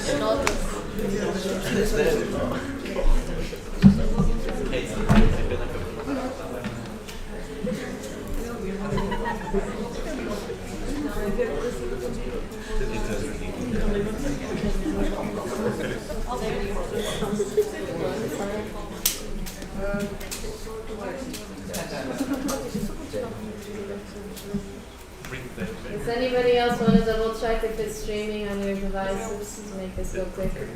Does anybody else want to double check if it's streaming on your devices to make this go quicker?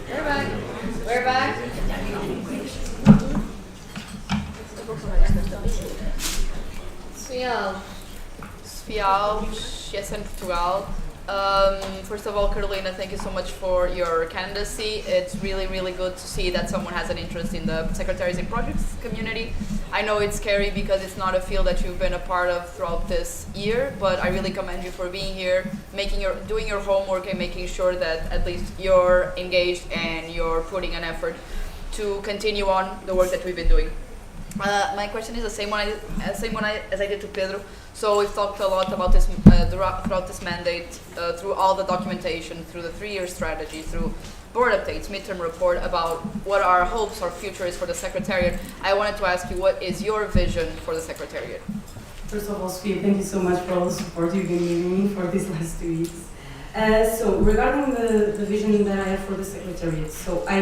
We're back. We're back. Sfial, yes, in Portugal. First of all, Carolina, thank you so much for your candidacy. It's really, really good to see that someone has an interest in the Secretaries in Projects community. I know it's scary because it's not a field that you've been a part of throughout this year, but I really commend you for being here, doing your homework and making sure that at least you're engaged and you're putting an effort to continue on the work that we've been doing. My question is the same one as I did to Pedro. So we've talked a lot about this throughout this mandate, through all the documentation, through the 3-year strategy, through board updates, midterm report, about what our hopes or future is for the Secretariat. I wanted to ask you, what is your vision for the Secretariat? First of all, Sophia, thank you so much for all the support you've been giving me for these last 2 weeks. So regarding the vision that I have for the Secretariat, so I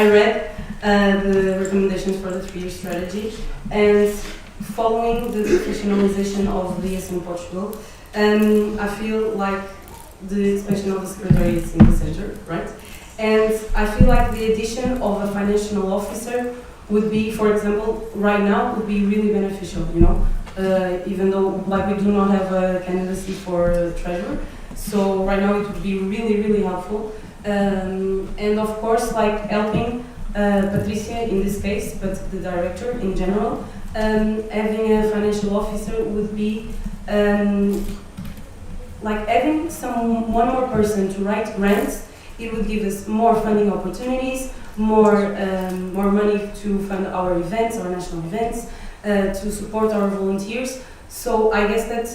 read the recommendations for the 3-year strategy, and following the professionalization of the ES in Portugal, I feel like the expansion of the Secretariat is in the center, right? And I feel like the addition of a financial officer would be, for example, right now, would be really beneficial, you know? Even though, like, we do not have a candidacy for treasurer, so right now it would be really, really helpful. And of course, like, helping Patricia in this case, but the director in general, having a financial officer would be like having one more person to write grants. It would give us more funding opportunities, more money to fund our events, our national events, to support our volunteers. So I guess that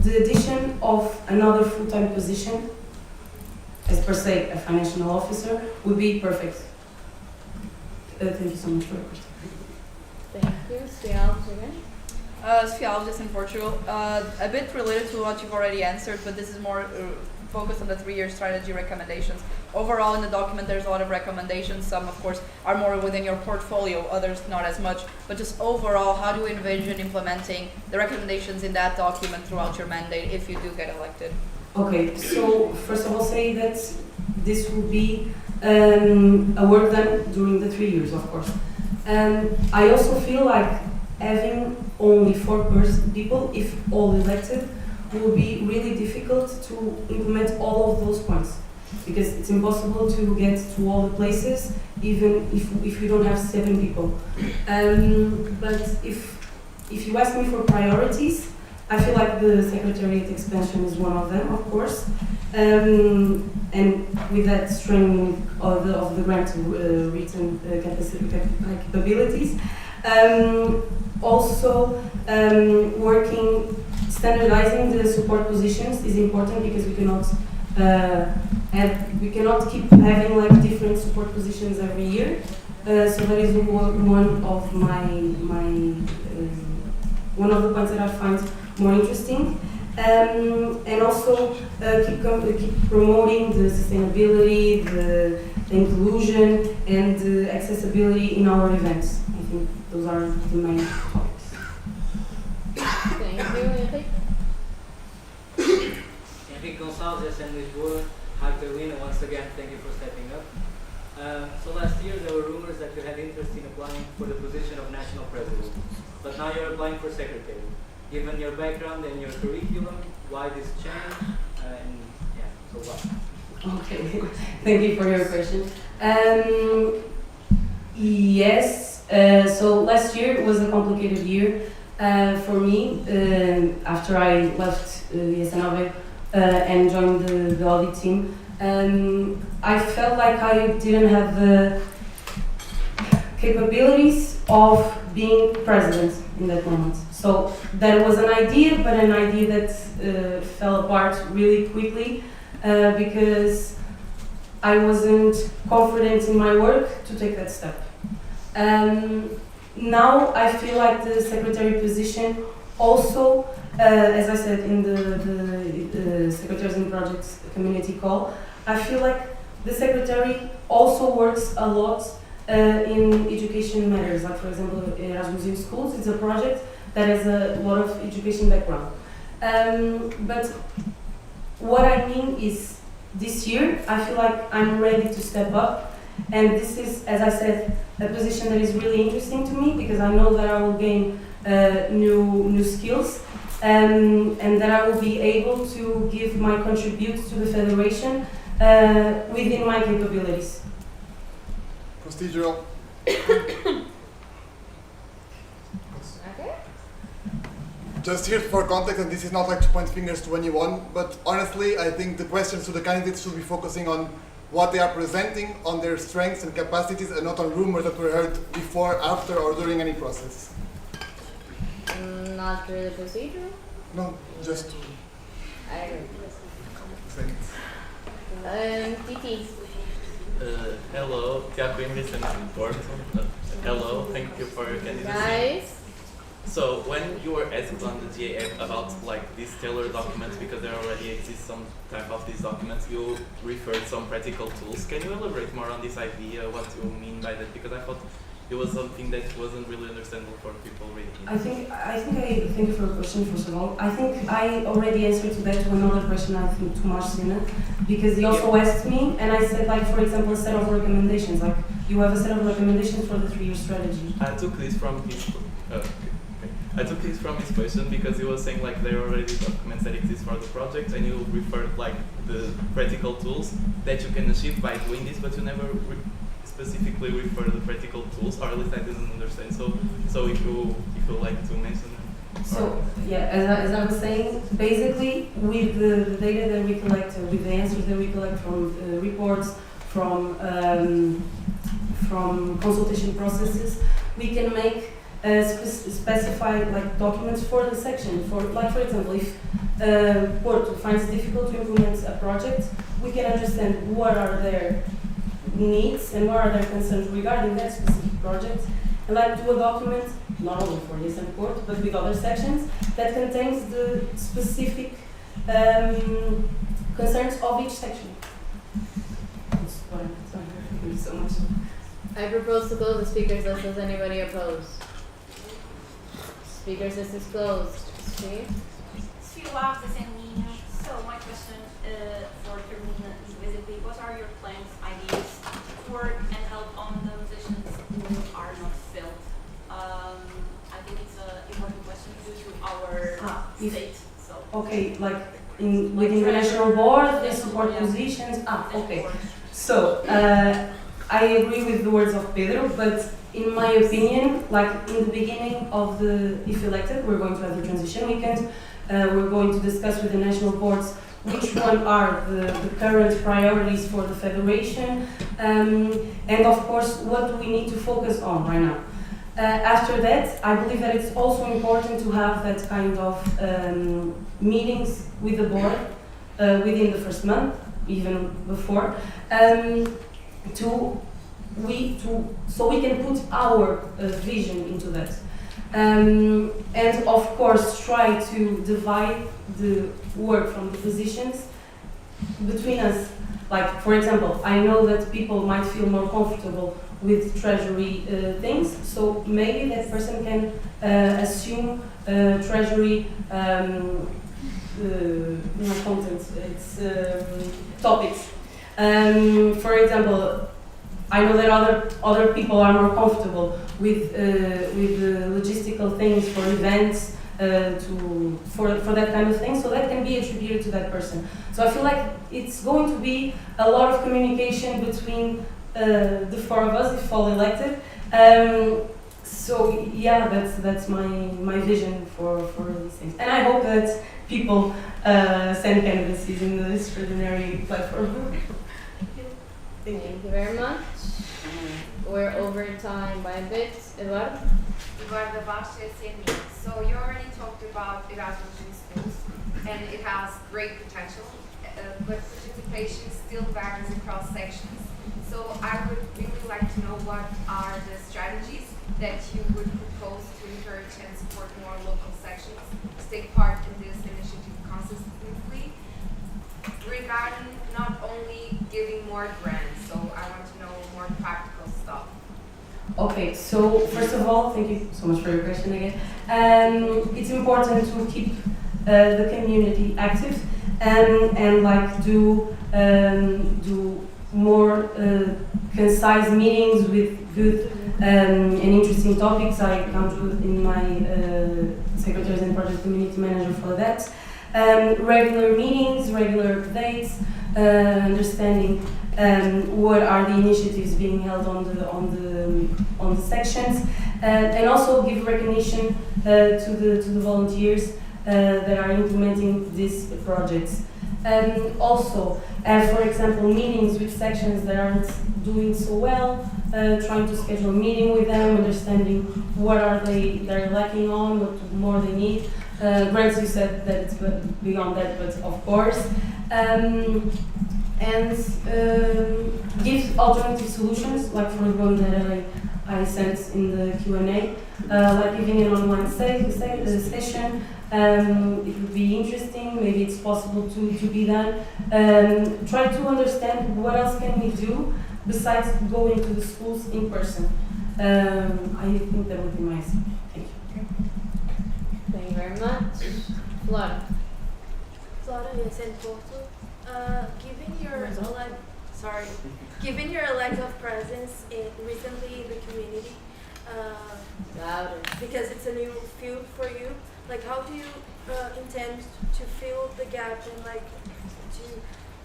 the addition of another full-time position, as per se a financial officer, would be perfect. Thank you so much for your question. Thank you. Sfial, again. Sfial, just in Portugal. A bit related to what you've already answered, but this is more focused on the 3-year strategy recommendations. Overall, in the document, there's a lot of recommendations. Some, of course, are more within your portfolio, others not as much. But just overall, how do you envision implementing the recommendations in that document throughout your mandate if you do get elected? Okay, so first of all, say that this will be a work done during the 3 years, of course. I also feel like having only 4 people, if all elected, will be really difficult to implement all of those points, because it's impossible to get to all the places, even if you don't have 7 people. But if you ask me for priorities, I feel like the Secretariat expansion is one of them, of course, and with that strengthening of the grant written capabilities. Also, standardizing the support positions is important, because we cannot keep having like different support positions every year. So that is one of the points that I find more interesting. And also keep promoting the sustainability, the inclusion, and the accessibility in our events. I think those are the main topics. Thank you. Henrique? Henrique Gonçalves, and Lisboa. Hi, Carolina. Once again, thank you for stepping up. So last year there were rumors that you had interest in applying for the position of national president, but now you're applying for secretary. Given your background and your curriculum, why this change? So what? Okay, thank you for your question. Yes, so last year was a complicated year for me. After I left LXXIII and joined the audit team, I felt like I didn't have the capabilities of being president in that moment. So that was an idea, but an idea that fell apart really quickly because I wasn't confident in my work to take that step. Now I feel like the secretary position also, as I said in the Secretaries in Projects community call, I feel like the secretary also works a lot in education matters, like for example Erasmus in Schools. It's a project that has a lot of education background. But what I mean is, this year I feel like I'm ready to step up, and this is, as I said, a position that is really interesting to me because I know that I will gain new skills and that I will be able to give my contribute to the federation within my capabilities. Procedural. Okay. Just here for context, and this is not like to point fingers to anyone, but honestly, I think the questions to the candidates should be focusing on what they are presenting, on their strengths and capacities, and not on rumors that were heard before, after, or during any process. Not really procedural? No, just I agree. saying. Titi. Hello, Tiago Ingrid and Porto. Hello, thank you for your candidacy. Guys. So when you were asked on the GAF about like these tailored documents, because there already exists some type of these documents, you referred some practical tools. Can you elaborate more on this idea, what you mean by that? Because I thought it was something that wasn't really understandable for people reading it. Thank you for your question, first of all. I think I already answered to that to another question, I think, to Marcina, because he also asked me, and I said, like, for example, a set of recommendations, like, you have a set of recommendations for the 3-year strategy. I took this from his I took this from his question because he was saying like there are already documents that exist for the project, and you referred like the practical tools that you can achieve by doing this, but you never specifically refer the practical tools, or at least I didn't understand. So if you like to mention it. So yeah, as I was saying, basically with the data that we collect, with the answers that we collect from reports, from consultation processes, we can make specified like documents for the section. For example, if Porto finds it difficult to implement a project, we can understand what are their needs and what are their concerns regarding that specific project, and like do a document not only for this and Porto but with other sections that contains the specific concerns of each section. That's what I'm sorry. Thank you so much. I propose to close the speakers list. Does anybody oppose? Speakers list is closed. See? So my question for Carolina is basically, what are your plans, ideas to work and help on the positions who are not filled? I think it's an important question due to our state. So Okay, like within the national board, they support positions. Okay. So I agree with the words of Pedro, but in my opinion, like in the beginning of if elected, we're going to have the transition weekend. We're going to discuss with the national boards which one are the current priorities for the federation, and of course what do we need to focus on right now. After that, I believe that it's also important to have that kind of meetings with the board within the first month, even before, so we can put our vision into that. And of course try to divide the work from the positions between us. Like, for example, I know that people might feel more comfortable with treasury things, so maybe that person can assume treasury content, it's topics. For example, I know that other people are more comfortable with the logistical things for events, for that kind of thing. So that can be attributed to that person. So I feel like it's going to be a lot of communication between the four of us if all elected. So yeah, that's my vision for these things, and I hope that people send candidacies in the extraordinary platform. Thank you very much. We're over time by a bit. Évora? Évora da Baixa, LXXIII. So you already talked about Erasmus in schools, and it has great potential, but participation still varies across sections. So I would really like to know what are the strategies that you would propose to encourage and support more local sections to take part in this initiative consistently, regarding not only giving more grants. So I want to know more practical stuff. Okay, so first of all, thank you so much for your question again. It's important to keep the community active and like do more concise meetings with good and interesting topics. I count in my secretaries and project community manager for that. Regular meetings, regular updates, understanding what are the initiatives being held on the sections, and also give recognition to the volunteers that are implementing these projects. Also, for example, meetings with sections that aren't doing so well, trying to schedule a meeting with them, understanding what are they're lacking on, what more they need. Grants, you said that it's beyond that, but of course. And give alternative solutions, like for the one that I sent in the Q&A, like giving an online session. It would be interesting, maybe it's possible to be done. Try to understand what else can we do besides going to the schools in person. I think that would be my answer. Thank you. Thank you very much. Flora? Flora, yes, and Porto. Given your lack of presence recently in the community, Louder. because it's a new field for you, like how do you intend to fill the gap and like to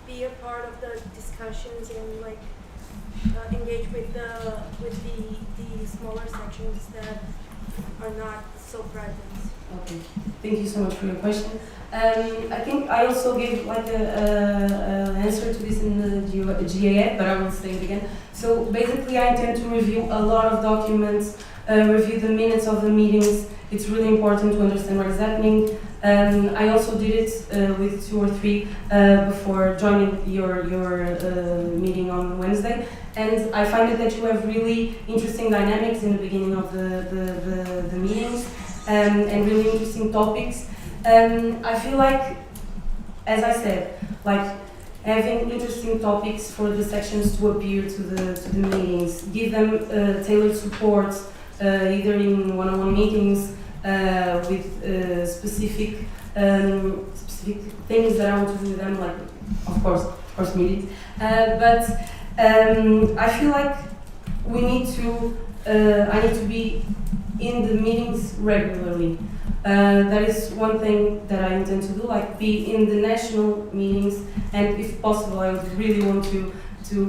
be a part of the discussions and like engage with the smaller sections that are not so present? Okay, thank you so much for your question. I think I also gave like a answer to this in the GAF, but I will say it again. So basically I intend to review a lot of documents, review the minutes of the meetings. It's really important to understand what is happening. I also did it with 2 or 3 before joining your meeting on Wednesday. And I find that you have really interesting dynamics in the beginning of the meetings and really interesting topics. I feel like, as I said, like having interesting topics for the sections to appear to the meetings, give them tailored support, either in one-on-one meetings with specific things that I want to do with them, like of course meetings. But I feel like we need to. I need to be in the meetings regularly. That is one thing that I intend to do, like be in the national meetings, and if possible, I would really want to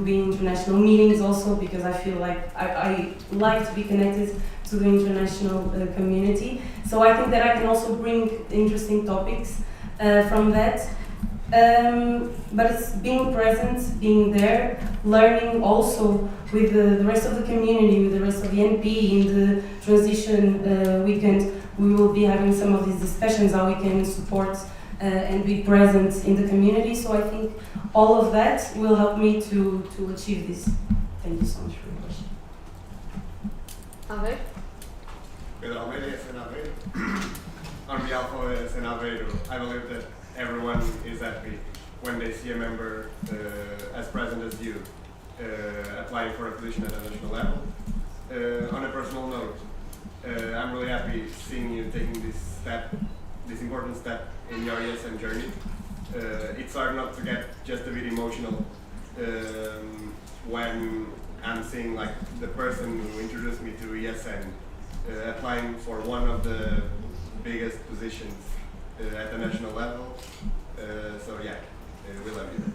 be in international meetings also, because I feel like I like to be connected to the international community. So I think that I can also bring interesting topics from that. But it's being present, being there, learning also with the rest of the community, with the rest of the NP. In the transition weekend, we will be having some of these discussions, how we can support and be present in the community. So I think all of that will help me to achieve this. Thank you so much for your question. Aveiro? Pedro Almeida, SN Aveiro. On behalf of SN Aveiro, I believe that everyone is happy when they see a member as present as you applying for a position at a national level. On a personal note, I'm really happy seeing you taking this important step in your ESN journey. It's hard not to get just a bit emotional when I'm seeing like the person who introduced me to ESN applying for one of the biggest positions at the national level. So yeah, we love you.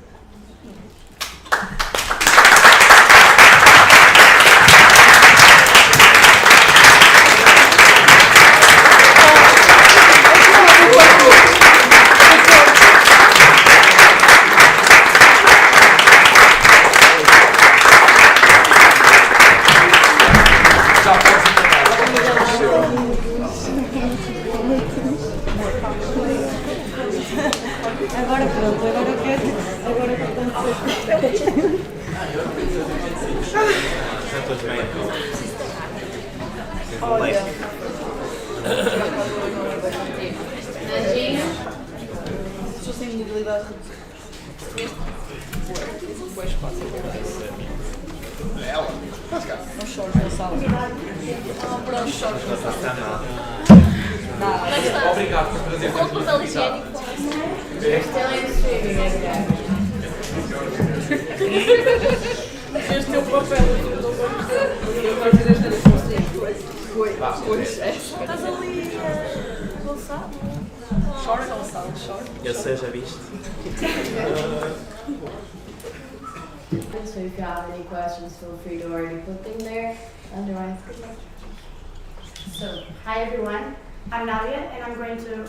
Agora pronto, agora quero. Agora Olha. Nadinho. Estou sem mobilidade. Depois passa Ela, faz cá. uns shorts na sala. Para uns shorts na sala. Nada. Obrigado por trazer Com papel higiênico. Este é o streaming, Este é o papel. Pois é. Estás ali Gonçalo? Short, Gonçalo, short. Eu sei, já viste? So if you have any questions, feel free to already put them there. Otherwise, good luck. So, hi everyone. I'm Nadia, and I'm going to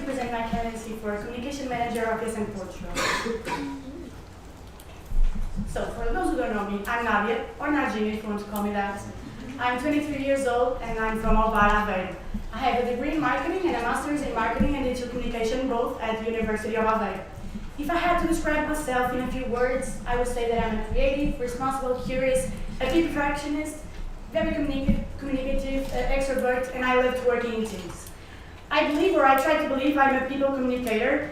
present my candidacy for Communication Manager of ESN Portugal. So, for those who don't know me, I'm Nadia, or Nadine if you want to call me that. I'm 23 years old, and I'm from Évora, Aveiro. I have a degree in marketing and a master's in marketing and digital communication, both at the University of Aveiro. If I had to describe myself in a few words, I would say that I'm a creative, responsible, curious, a deep perfectionist, very communicative, extrovert, and I love working in teams. I believe, or I try to believe, I'm a people communicator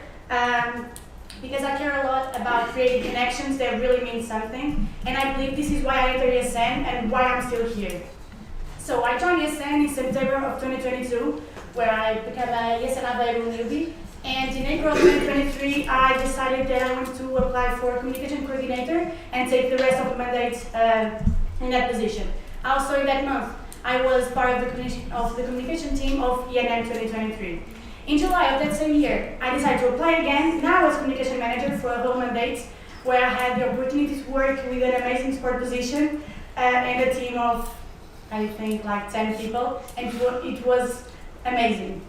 because I care a lot about creating connections that really mean something, and I believe this is why I entered ESN and why I'm still here. So I joined ESN in September of 2022, where I became a ESN Aveiro newbie, and in April 2023 I decided that I wanted to apply for communication coordinator and take the rest of the mandate in that position. Also in that month, I was part of the communication team of ENM 2023. In July of that same year, I decided to apply again, now as communication manager for a whole mandate, where I had the opportunity to work with an amazing sport position and a team of, I think, like 10 people, and it was amazing.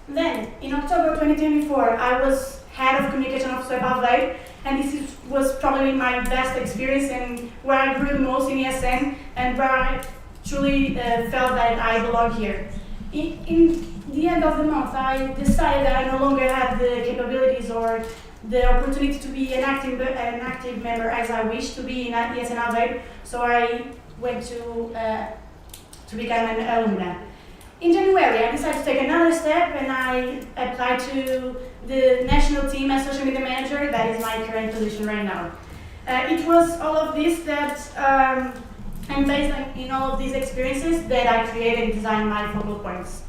Then, in October 2024, I was head of communication officer at Aveiro, and this was probably my best experience and where I grew the most in ESN and where I truly felt that I belong here. In the end of the month, I decided that I no longer had the capabilities or the opportunity to be an active member as I wished to be in ESN Aveiro, so I went to become an alumna. In January, I decided to take another step and I applied to the national team as social media manager. That is my current position right now. It was all of this that, and based in all of these experiences, that I created and designed my focal points.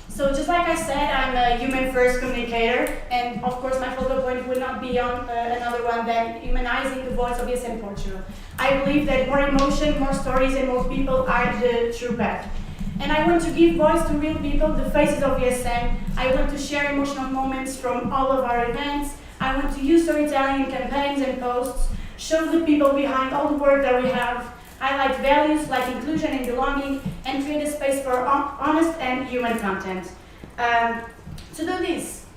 So just like I said, I'm a human-first communicator, and of course my focal point would not be on another one than humanizing the voice of ESN Portugal. I believe that more emotion, more stories, and more people are the true path. And I want to give voice to real people, the faces of ESN. I want to share emotional moments from all of our events. I want to use storytelling in campaigns and posts, show the people behind all the work that we have, highlight values like inclusion and belonging, and create a space for honest and human content. To do this,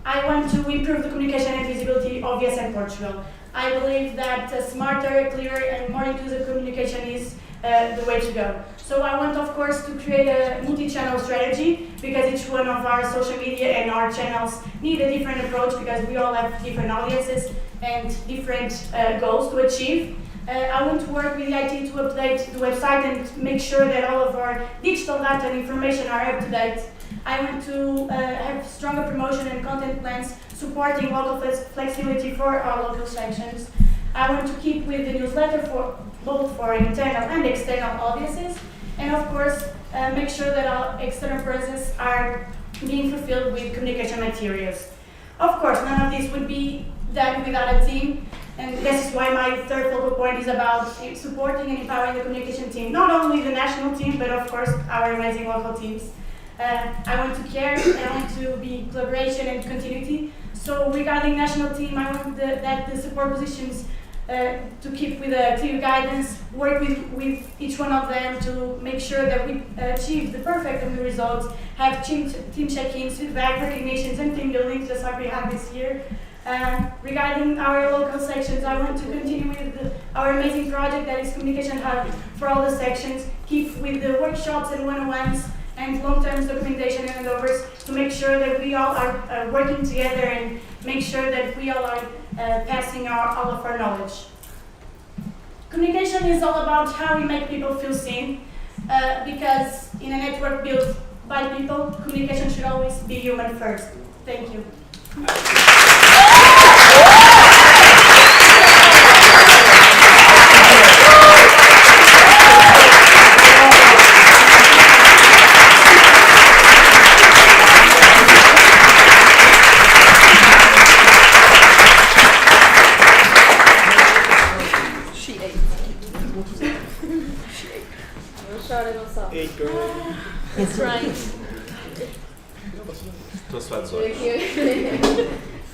I want to improve the communication and visibility of ESN Portugal. I believe that smarter, clearer, and more inclusive communication is the way to go. So I want, of course, to create a multi-channel strategy because each one of our social media and our channels need a different approach because we all have different audiences and different goals to achieve. I want to work with the IT to update the website and make sure that all of our digital data and information are up to date. I want to have stronger promotion and content plans supporting local flexibility for our local sections. I want to keep with the newsletter for both for internal and external audiences, and of course make sure that our external presence are being fulfilled with communication materials. Of course, none of this would be done without a team. And this is why my third focal point is about supporting and empowering the communication team. Not only the national team, but of course our amazing local teams. I want to care, I want to be collaboration and continuity. So regarding national team, I want that the support positions to keep with a clear guidance, work with each one of them to make sure that we achieve the perfect of the results, have team check-ins, feedback, recognitions, and team buildings, just like we had this year. Regarding our local sections, I want to continue with our amazing project that is Communication Hub for all the sections, keep with the workshops and one-on-ones, and long-term documentation and handovers to make sure that we all are working together and make sure that we all are passing all of our knowledge. Communication is all about how we make people feel seen, because in a network built by people, communication should always be human first. Thank you. That's right.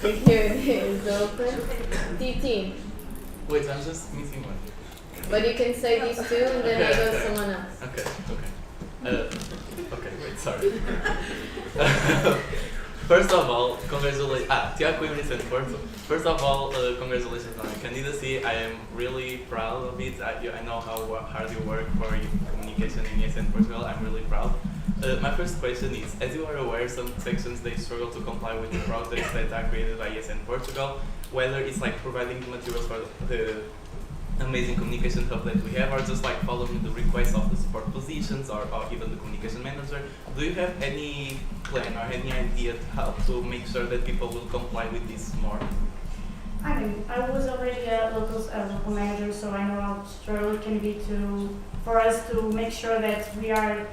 The Q&A is open. D-team. Wait, I'm just missing one. But you can say these two and then I go to someone else. Okay, wait, sorry. First of all, congratulations. Tiago and Vicente Porto. First of all, congratulations on your candidacy. I am really proud of it. I know how hard you work for communication in ESN Portugal. I'm really proud. My first question is, as you are aware, some sections they struggle to comply with the projects that are created by ESN Portugal, whether it's like providing the materials for the amazing communication hub that we have, or just like following the requests of the support positions or even the communication manager. Do you have any plan or any idea how to make sure that people will comply with this more? I mean, I was already a local manager, so I know how struggle it can be for us to make sure that we are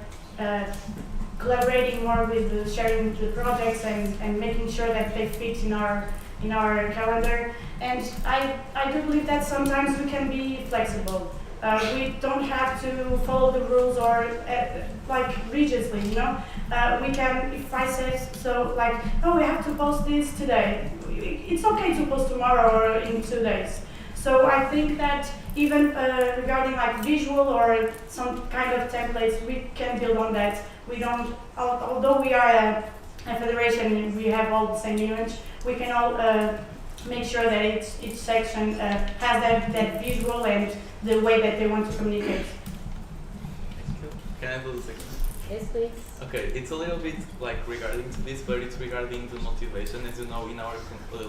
collaborating more with sharing the projects and making sure that they fit in our calendar. And I do believe that sometimes we can be flexible. We don't have to follow the rules or like rigidly, you know. We can, if I say so, like, oh, we have to post this today. It's okay to post tomorrow or in 2 days. So I think that even regarding like visual or some kind of templates, we can build on that. We don't, although we are a federation, we have all the same image. We can all make sure that each section has that visual and the way that they want to communicate. Can I do the second? Yes, please. Okay, it's a little bit like regarding to this, but it's regarding the motivation. As you know, in our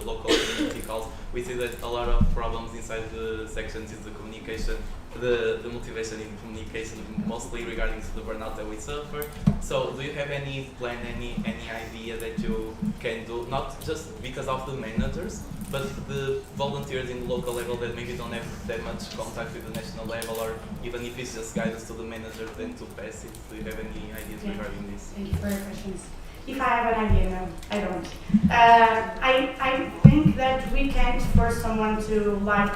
local community calls, we see that a lot of problems inside the sections is the communication, the motivation in communication, mostly regarding to the burnout that we suffer. So, do you have any plan, any idea that you can do, not just because of the managers, but the volunteers in the local level that maybe don't have that much contact with the national level, or even if it's just guidance to the manager then to pass it? Do you have any ideas regarding this? Thank you for your questions. If I have an idea, no, I don't. I think that we can't force someone to like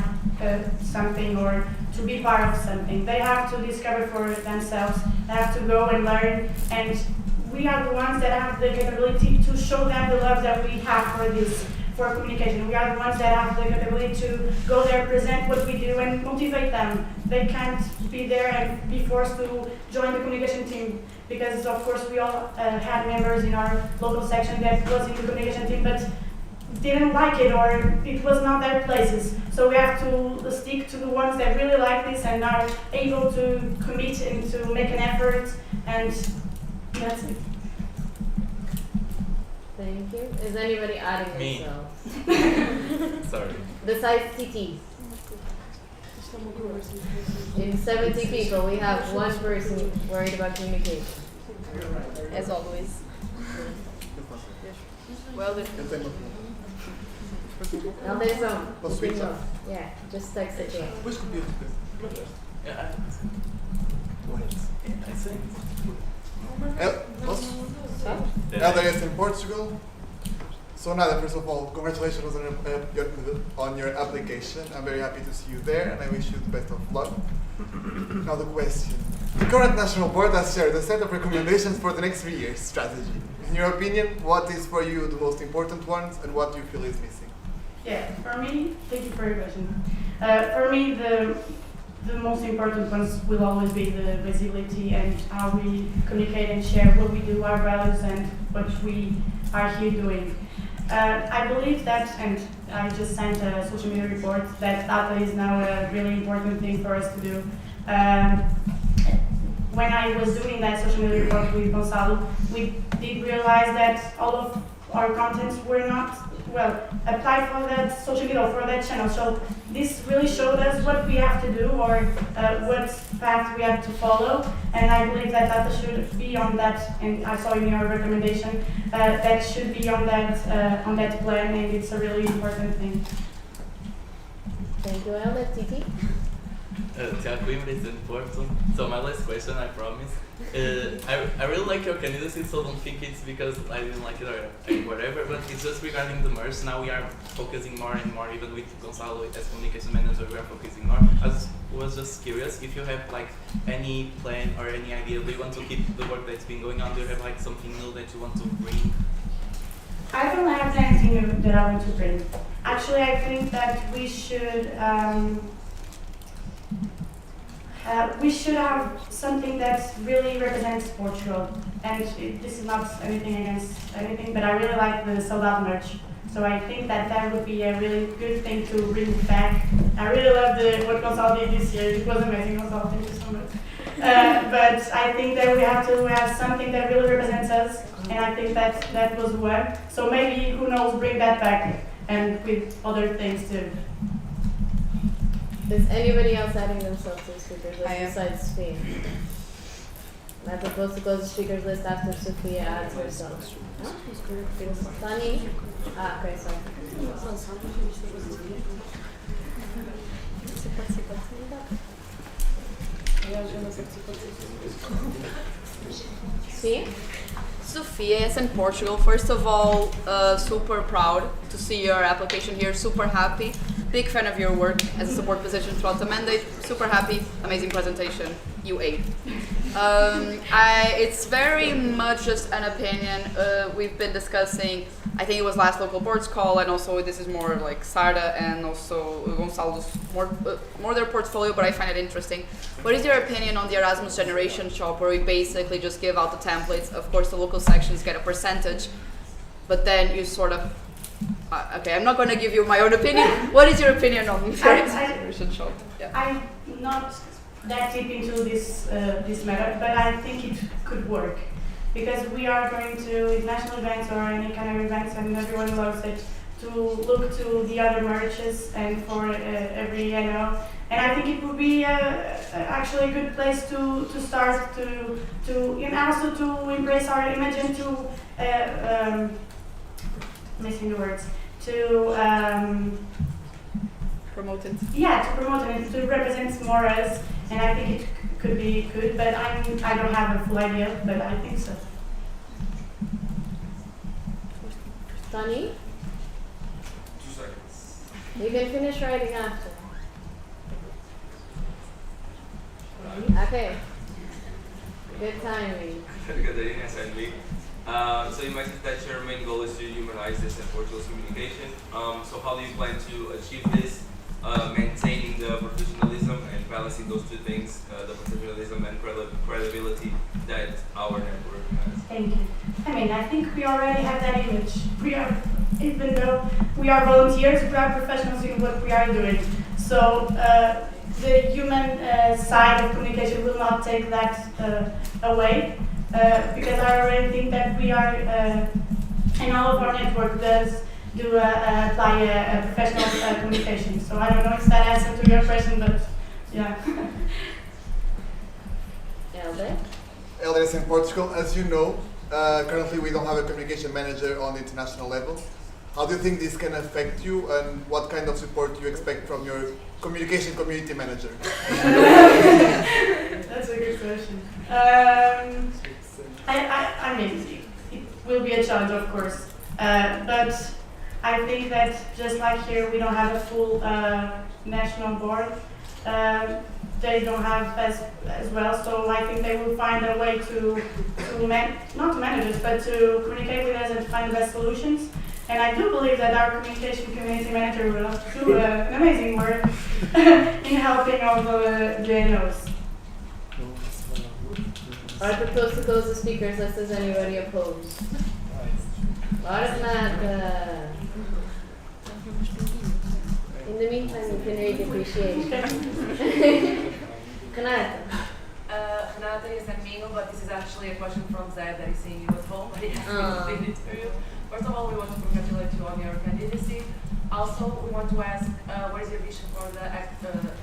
something or to be part of something. They have to discover for themselves. They have to go and learn, and we are the ones that have the capability to show them the love that we have for this. For communication. We are the ones that have the capability to go there, present what we do, and motivate them. They can't be there and be forced to join the communication team, because of course we all had members in our local section that was in the communication team but didn't like it, or it was not their places. So we have to stick to the ones that really like this and are able to commit and to make an effort, and that's it. Thank you. Is anybody adding Me. themselves? Sorry. Besides TT. In 70 people, we have one person worried about communication. As always. Well, Now there's some. Posso ir, tá? Yeah, just text it to us. Depois copias. Yeah, I think. Posso? LXXIII in Portugal. So Nada, first of all, congratulations on your application. I'm very happy to see you there, and I wish you the best of luck. Now the question. The current National Board has shared a set of recommendations for the next 3 years strategy. In your opinion, what is for you the most important ones, and what do you feel is missing? Yeah, for me, thank you for your question. For me, the most important ones will always be the visibility and how we communicate and share what we do, our values, and what we are here doing. I believe that, and I just sent a social media report, that data is now a really important thing for us to do. When I was doing that social media report with Gonçalo, we did realize that all of our contents were not, well, applied for that social media, for that channel. So this really showed us what we have to do, or what path we have to follow. And I believe that data should be on that, and I saw in your recommendation, that should be on that plan, and it's a really important thing. Thank you, Ella. Titi? Tiago Coimbra is in Porto. So my last question, I promise. I really like your candidacy, so don't think it's because I didn't like it or whatever, but it's just regarding the merge. Now we are focusing more and more, even with Gonçalo as communication manager, we are focusing more. I was just curious if you have like any plan or any idea. Do you want to keep the work that's been going on? Do you have like something new that you want to bring? I don't have anything new that I want to bring. Actually, I think that we should have something that really represents Portugal. And this is not anything against anything, but I really like the Saudade merch. So I think that that would be a really good thing to bring back. I really love what Gonçalo did this year. It was amazing, Gonçalo. Thank you so much. But I think that we have to have something that really represents us, and I think that was one. So maybe, who knows, bring that back, and with other things too. Is anybody else adding themselves to the speakers list I am. besides Sophia? Am I supposed to close the speakers list after Sophia adds herself? No? Sunny? Ah, okay, sorry. See? Sophia, yes, in Portugal. First of all, super proud to see your application here. Super happy. Big fan of your work as a support position throughout the mandate. Super happy. Amazing presentation. You ate. It's very much just an opinion. We've been discussing, I think it was last local boards call, and also this is more like Sarda and also Gonçalo's more their portfolio, but I find it interesting. What is your opinion on the Erasmus Generation Shop, where we basically just give out the templates? Of course, the local sections get a percentage, but then you sort of okay, I'm not going to give you my own opinion. What is your opinion on the Erasmus Generation Shop? Yeah. I'm not that deep into this matter, but I think it could work, because we are going to national events or any kind of events, and everyone loves it, to look to the other merges and for every annual. And I think it would be actually a good place to start to and also to embrace our image and to missing the words, to Promote it. yeah, to promote it and to represent more us. And I think it could be good, but I don't have a full idea, but I think so. Sunny? 2 seconds. You can finish writing after. Okay. Good timing. Catarina SNV. So you mentioned that your main goal is to humanize this in Portugal's communication. So how do you plan to achieve this, maintaining the professionalism and balancing those two things, the professionalism and credibility that our network has? Thank you. I mean, I think we already have that image. Even though we are volunteers, we are professionals in what we are doing. So the human side of communication will not take that away, because I already think that we are, and all of our network does apply a professional communication. So I don't know if that answers to your question, but yeah. Elder? Elder is in Portugal. As you know, currently we don't have a communication manager on the international level. How do you think this can affect you, and what kind of support do you expect from your communication community manager? That's a good question. I mean, it will be a challenge, of course. But I think that just like here, we don't have a full national board. They don't have as well, so I think they will find a way to not to manage it, but to communicate with us and find the best solutions. And I do believe that our communication community manager will do an amazing work in helping all the NOs. I propose to close the speakers list. Is anybody opposed? Automatic. In the meantime, you can read the appreciation. Renata. Renata is amigo, but this is actually a question from Zed that is seeing you at home. He has been it to you. First of all, we want to congratulate you on your candidacy. Also, we want to ask, what is your vision for the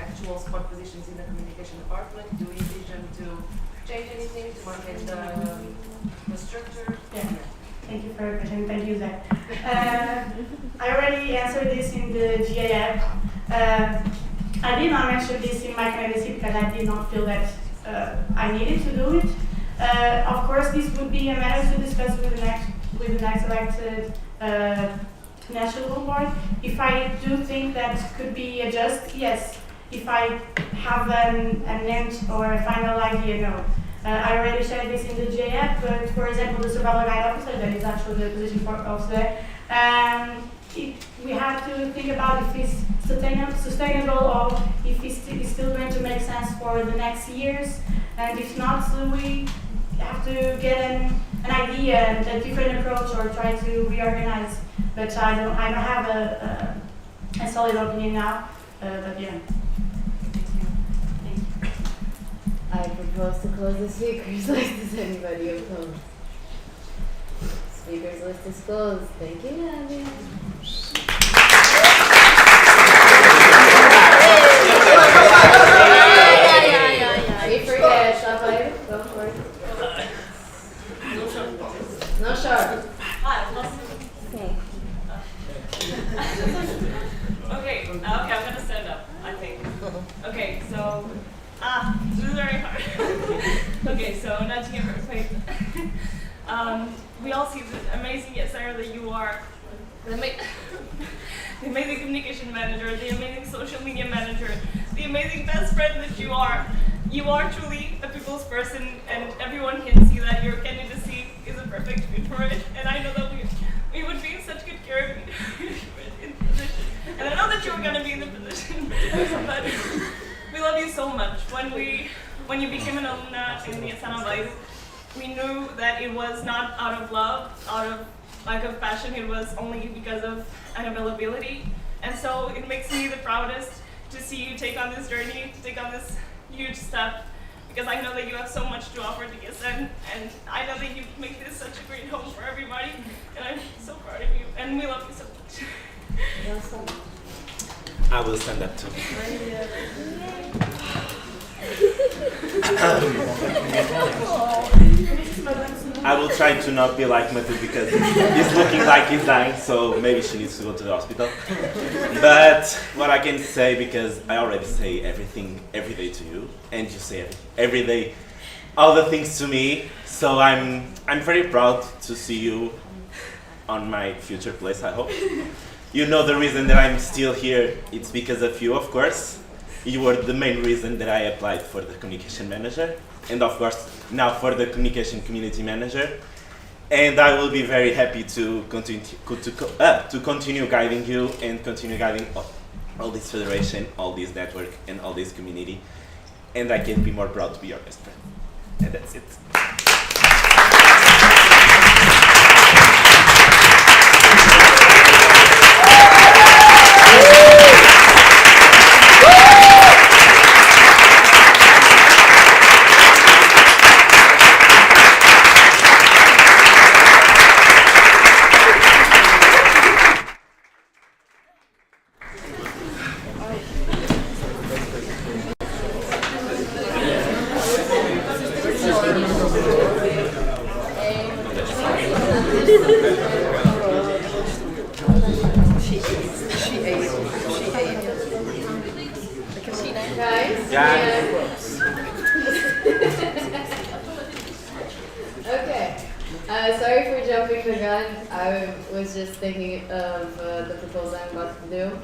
actual spot positions in the communication department? Do you envision to change anything, to maintain the structure? Yeah. Thank you for your question. Thank you, Zach. I already answered this in the GA app. I did not mention this in my candidacy because I did not feel that I needed to do it. Of course, this would be a matter to discuss with the next elected national board. If I do think that could be adjusted, yes. If I have an end or a final idea, no. I already shared this in the JF, but for example, the survival guide officer, that is actually the position of today, we have to think about if it's sustainable or if it's still going to make sense for the next years, and if not, so we have to get an idea and a different approach or try to reorganize. But I don't have a solid opinion now, but yeah. I propose to close the speakers list. Is anybody opposed? Speakers list is closed. Thank you, Nadia. We forget. Stop it. Go for it. No short. Okay, I'm gonna stand up, I think. Okay, so, this is very hard. Okay, so not to get very we all see the amazing Sarah that you are, the amazing communication manager, the amazing social media manager, the amazing best friend that you are. You are truly a people's person, and everyone can see that your candidacy is a perfect fit for it. And I know that we would be in such good care of you in the position. And I know that you were going to be in the position, but we love you so much. When you became an alumna in the LXXIII, we knew that it was not out of love, out of lack of passion, it was only because of unavailability. And so it makes me the proudest to see you take on this journey, to take on this huge step, because I know that you have so much to offer to GSN, and I know that you make this such a great home for everybody, and I'm so proud of you, and we love you so much. I will stand up too. I will try to not be like Matu because he's looking like he's dying, so maybe she needs to go to the hospital. But what I can say, because I already say everything every day to you, and you say every day all the things to me, so I'm very proud to see you on my future place, I hope. You know the reason that I'm still here, it's because of you, of course. You were the main reason that I applied for the communication manager, and of course now for the communication community manager. And I will be very happy to continue guiding you and continue guiding all this federation, all this network, and all this community. And I can't be more proud to be your best friend. And that's it. Sorry for jumping the gun. I was just thinking of the proposal I'm about to do.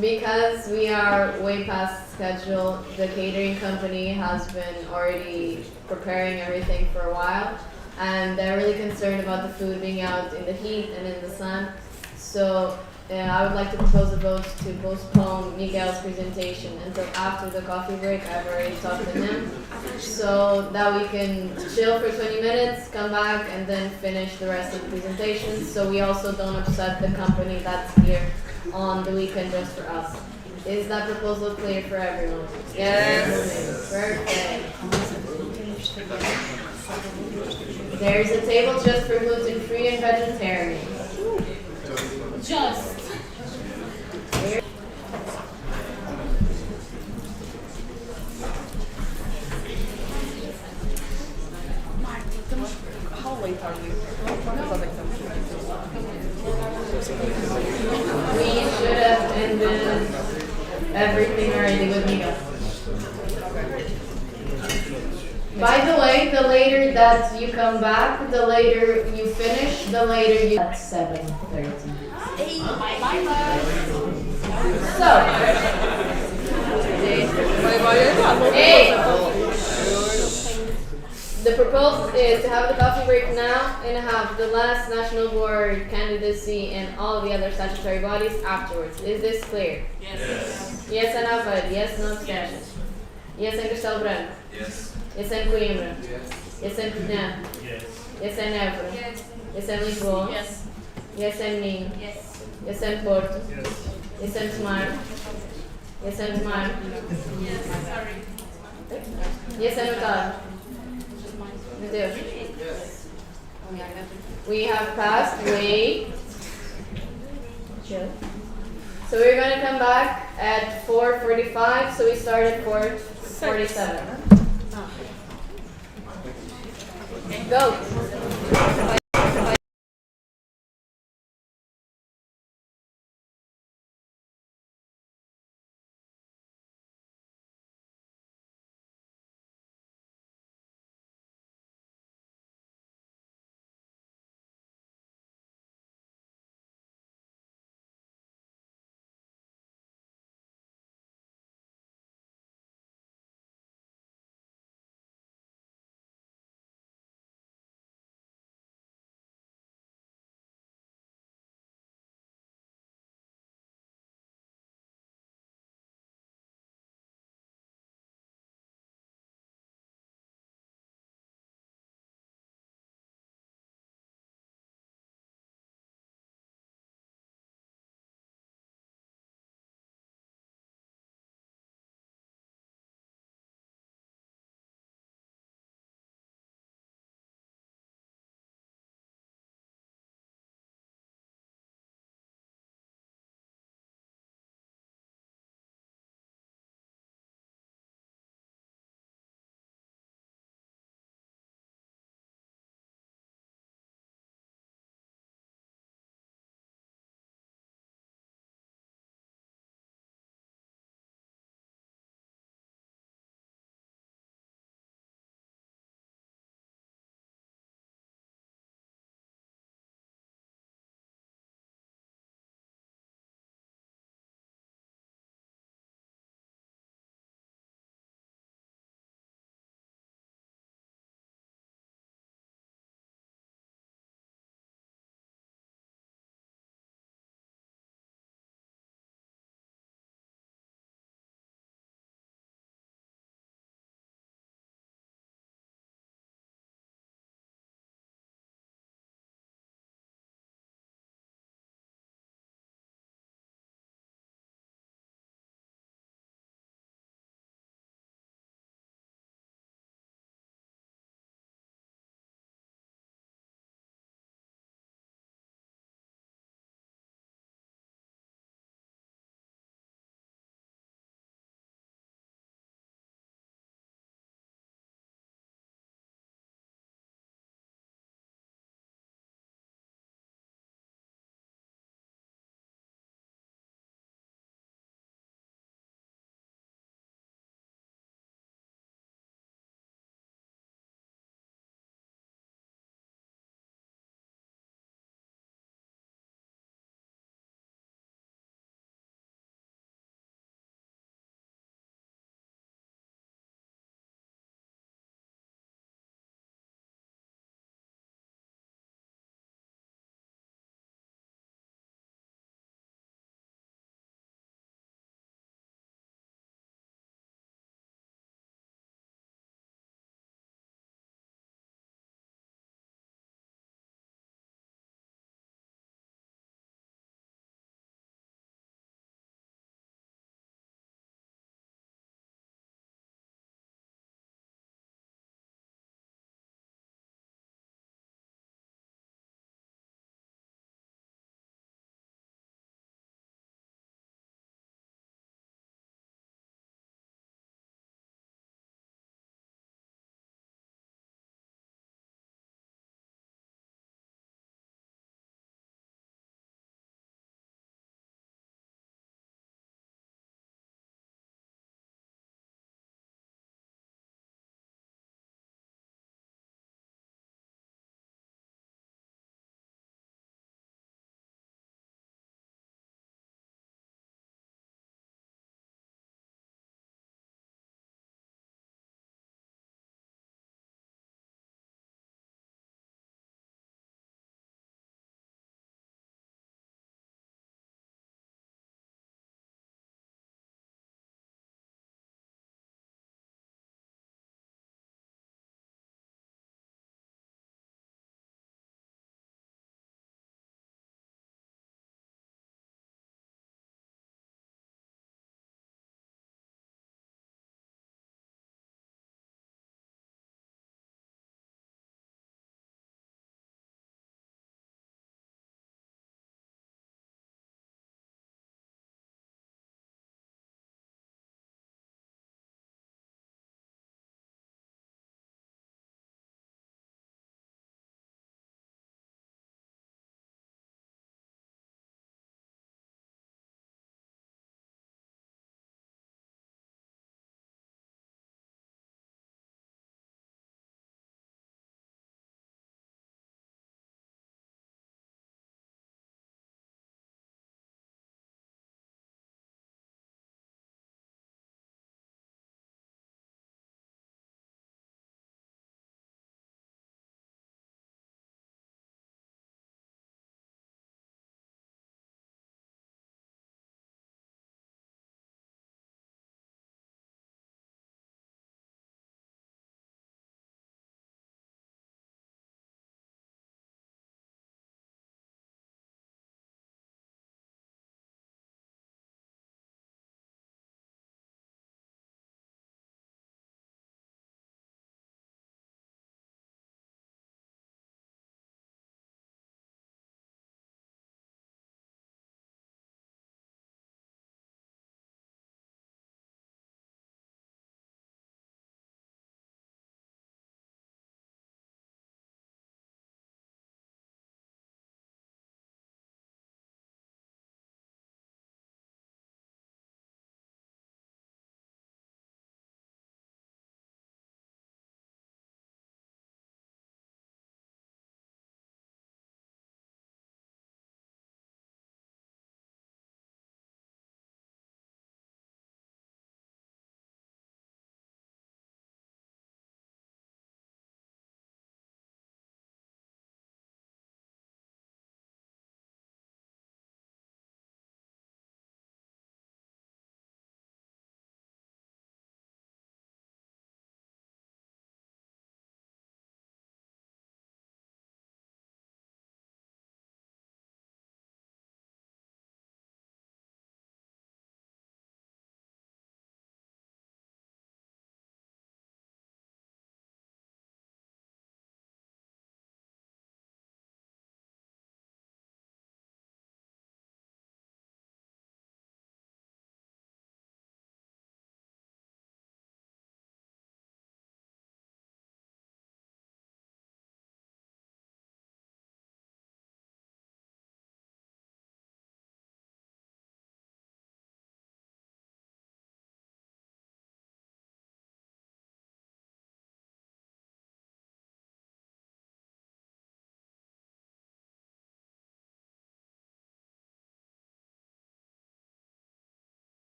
Because we are way past schedule, the catering company has been already preparing everything for a while, and they're really concerned about the food being out in the heat and in the sun. So I would like to propose a vote to postpone Miguel's presentation until after the coffee break. I've already talked to him, so that we can chill for 20 minutes, come back, and then finish the rest of the presentation, so we also don't upset the company that's here on the weekend just for us. Is that proposal clear for everyone? Yes. Perfect. There's a table just for gluten-free and vegetarian. Just. How late are we? We should have ended everything already with Miguel. By the way, the later that you come back, the later you finish, the later you... At 7:30. So... Hey! The proposal is to have the coffee break now and have the last national board candidacy and all the other statutory bodies afterwards. Is this clear? Yes. Yes and Aveiro. Yes, no abstentions. Yes and Castelo Branco. Yes. Yes and Coimbra. Yes and Covilhã. Yes. Yes and Évora. Yes and Lisboa. Yes. Yes and Minho. Yes. Yes and Porto. Yes and Tomar. Yes and Tomar. Yes, sorry. Yes and Otávio. Meu Deus. We have passed. Wait. Chill. So we're going to come back at 4:45. So we start at 4:47. Go.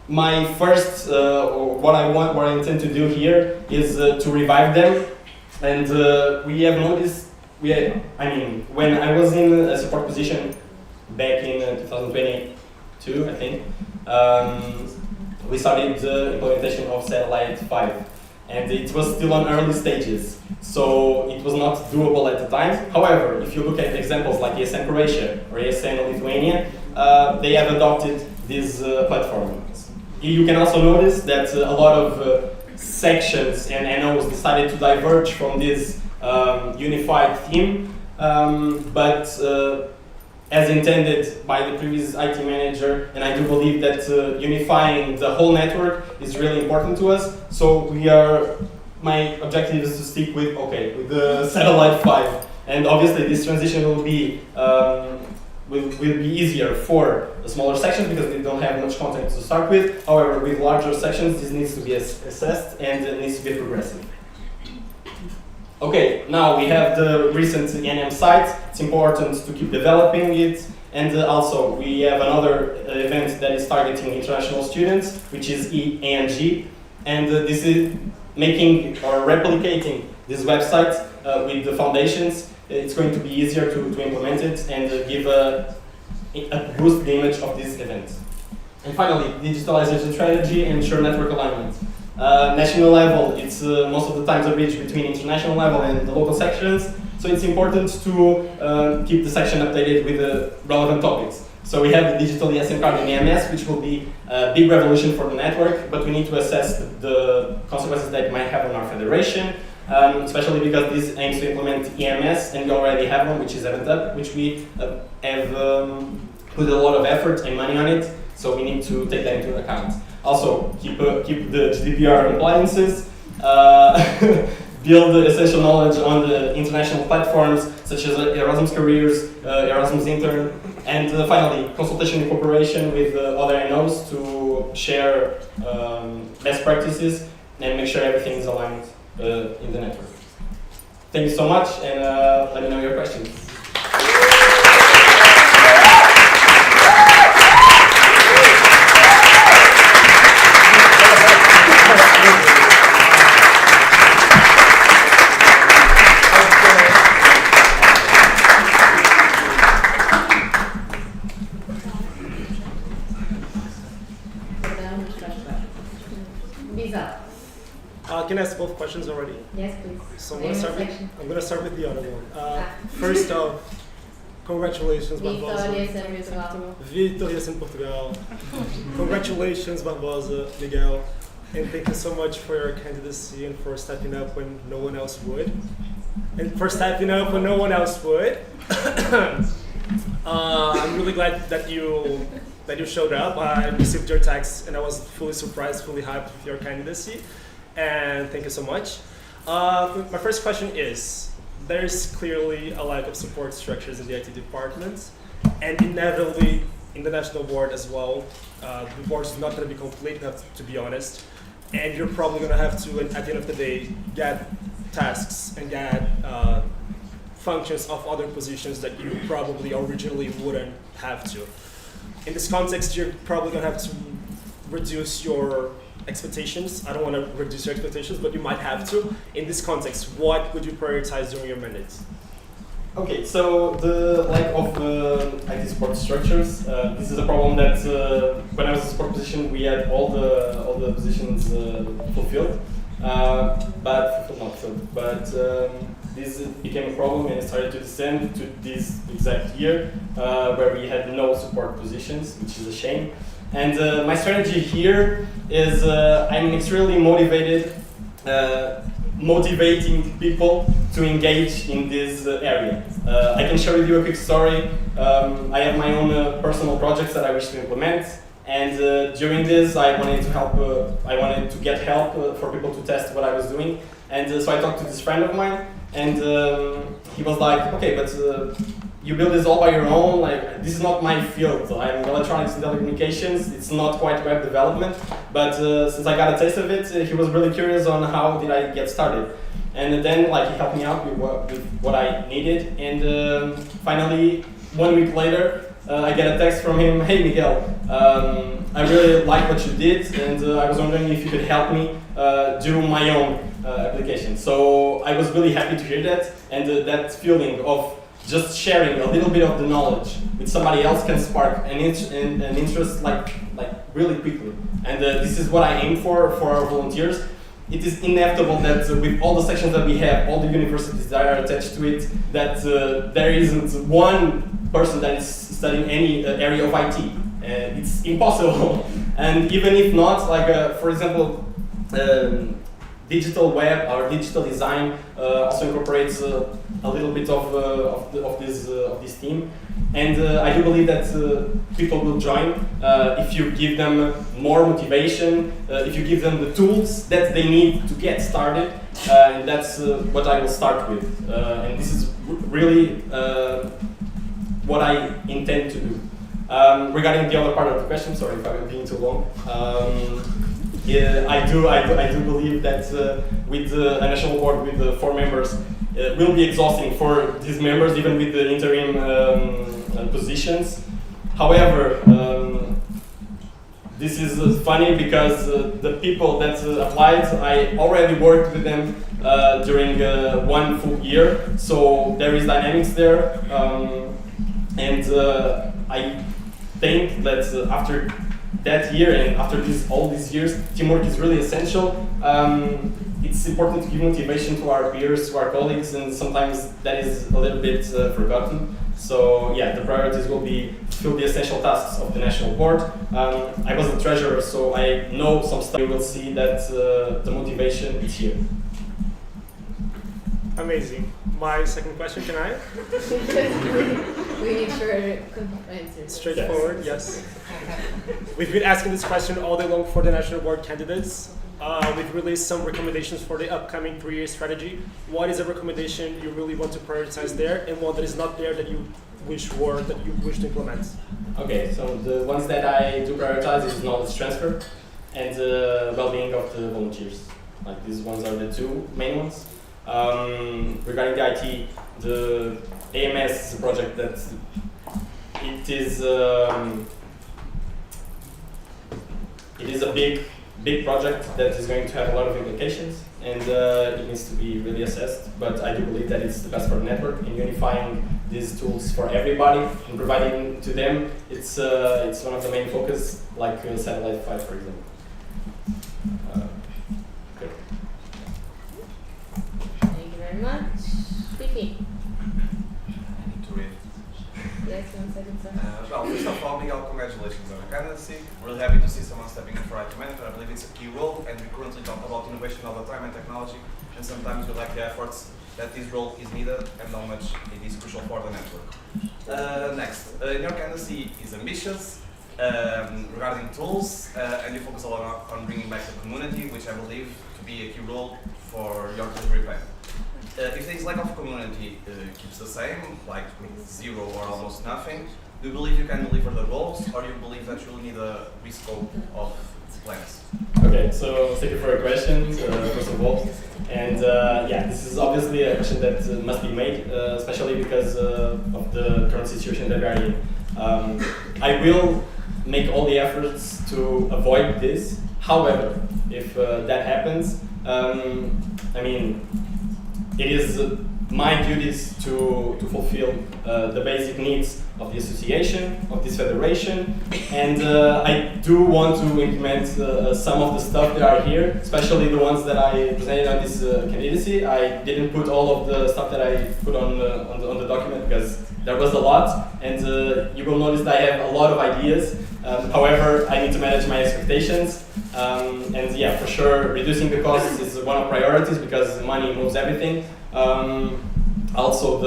my first, what I intend to do here is to revive them, and we have noticed. When I was in a support position back in 2022, I think, we started the implementation of Satellite 5, and it was still on early stages, so it was not doable at the time. However, if you look at examples like ESN Croatia or ESN Lithuania, they have adopted this platform. You can also notice that a lot of sections and NOs decided to diverge from this unified theme, but as intended by the previous IT manager, and I do believe that unifying the whole network is really important to us. So my objective is to stick with the Satellite 5, and obviously this transition will be easier for the smaller sections because they don't have much content to start with. However, with larger sections, this needs to be assessed and it needs to be progressive. Okay, now we have the recent NM site. It's important to keep developing it, and also we have another event that is targeting international students, which is EANG, and this is making or replicating this website with the foundations. It's going to be easier to implement it and give a boost the image of this event. And finally, digitalization strategy and ensure network alignment. National level, it's most of the times a bridge between international level and the local sections, so it's important to keep the section updated with the relevant topics. So we have the digital ESN card in EMS, which will be a big revolution for the network, but we need to assess the consequences that it might have on our federation, especially because this aims to implement EMS, and we already have one, which is Event Up, which we have put a lot of effort and money on it, so we need to take that into account. Also, keep the GDPR compliances, build the essential knowledge on the international platforms such as Erasmus Careers, Erasmus Intern, and finally, consultation and cooperation with other NOs to share best practices and make sure everything is aligned in the network. Thank you so much, and let me know your questions. Can I ask both questions already? Yes, please. So I'm going to start with the other one. First off, congratulations, Barbosa. Vitórias in Portugal. Congratulations, Barbosa, Miguel. And thank you so much for your candidacy and for stepping up when no one else would. I'm really glad that you showed up. I received your text and I was fully surprised, fully hyped with your candidacy. And thank you so much. My first question is, there's clearly a lack of support structures in the IT department, and inevitably in the national board as well. The board is not going to be complete, to be honest, and you're probably going to have to, at the end of the day, get tasks and get functions of other positions that you probably originally wouldn't have to. In this context, you're probably going to have to reduce your expectations. I don't want to reduce your expectations, but you might have to. In this context, what would you prioritize during your mandate? Okay, so the lack of IT support structures. This is a problem that when I was in support position, we had all the positions fulfilled, but not filled. But this became a problem and it started to descend to this exact year, where we had no support positions, which is a shame. And my strategy here is I'm extremely motivated, motivating people to engage in this area. I can share with you a quick story. I have my own personal projects that I wish to implement, and during this I wanted to help. I wanted to get help for people to test what I was doing, and so I talked to this friend of mine, and he was like, "Okay, but you build this all by your own, like, this is not my field. I'm electronics and telecommunications, it's not quite web development, but since I got a taste of it, he was really curious on how did I get started. And then, like, he helped me out with what I needed, and finally, 1 week later, I get a text from him, hey Miguel, I really like what you did, and I was wondering if you could help me do my own application. So I was really happy to hear that, and that feeling of just sharing a little bit of the knowledge with somebody else can spark an interest like really quickly. And this is what I aim for our volunteers. It is inevitable that with all the sections that we have, all the universities that are attached to it, that there isn't one person that is studying any area of IT. It's impossible. And even if not, like for example, digital web or digital design also incorporates a little bit of this theme. And I do believe that people will join if you give them more motivation, if you give them the tools that they need to get started, and that's what I will start with. And this is really what I intend to do. Regarding the other part of the question, sorry if I'm being too long. Yeah, I do believe that with a national board with 4 members, it will be exhausting for these members, even with the interim positions. However, this is funny because the people that applied, I already worked with them during 1 full year, so there is dynamics there, and I think that after that year and after all these years, teamwork is really essential. It's important to give motivation to our peers, to our colleagues, and sometimes that is a little bit forgotten. So yeah, the priorities will be fulfill the essential tasks of the national board. I was the treasurer, so I know some stuff. You will see that the motivation is here. Amazing. My second question, can I? We need short answers. Straightforward, yes. We've been asking this question all day long for the national board candidates. We've released some recommendations for the upcoming 3-year strategy. What is a recommendation you really want to prioritize there, and one that is not there that you wish to implement? Okay, so the ones that I do prioritize is knowledge transfer and well-being of the volunteers. Like these ones are the 2 main ones. Regarding the IT, the AMS is a project that it is a big project that is going to have a lot of implications, and it needs to be really assessed. But I do believe that it's the best for the network, and unifying these tools for everybody and providing to them, it's one of the main focus, like Satellite 5, for example. Good. Thank you very much. Vicky. I need to read. Yes, 1 second, sir. Well, first of all, Miguel, congratulations on your candidacy. Really happy to see someone stepping in for IT manager. I believe it's a key role, and we currently talk about innovation all the time and technology, and sometimes we lack the efforts that this role is needed and how much it is crucial for the network. Next, your candidacy is ambitious regarding tools, and you focus a lot on bringing back the community, which I believe to be a key role for your delivery plan. If this lack of community keeps the same, like with 0 or almost nothing, do you believe you can deliver the goals, or do you believe that you'll need a rescope of plans? Okay, so thank you for your question, first of all. And yeah, this is obviously a question that must be made, especially because of the current situation that we are in. I will make all the efforts to avoid this. However, if that happens, I mean, it is my duties to fulfill the basic needs of the association, of this federation, and I do want to implement some of the stuff that are here, especially the ones that I presented on this candidacy. I didn't put all of the stuff that I put on the document because there was a lot, and you will notice that I have a lot of ideas. However, I need to manage my expectations, and yeah, for sure, reducing the costs is one of priorities because money moves everything. Also,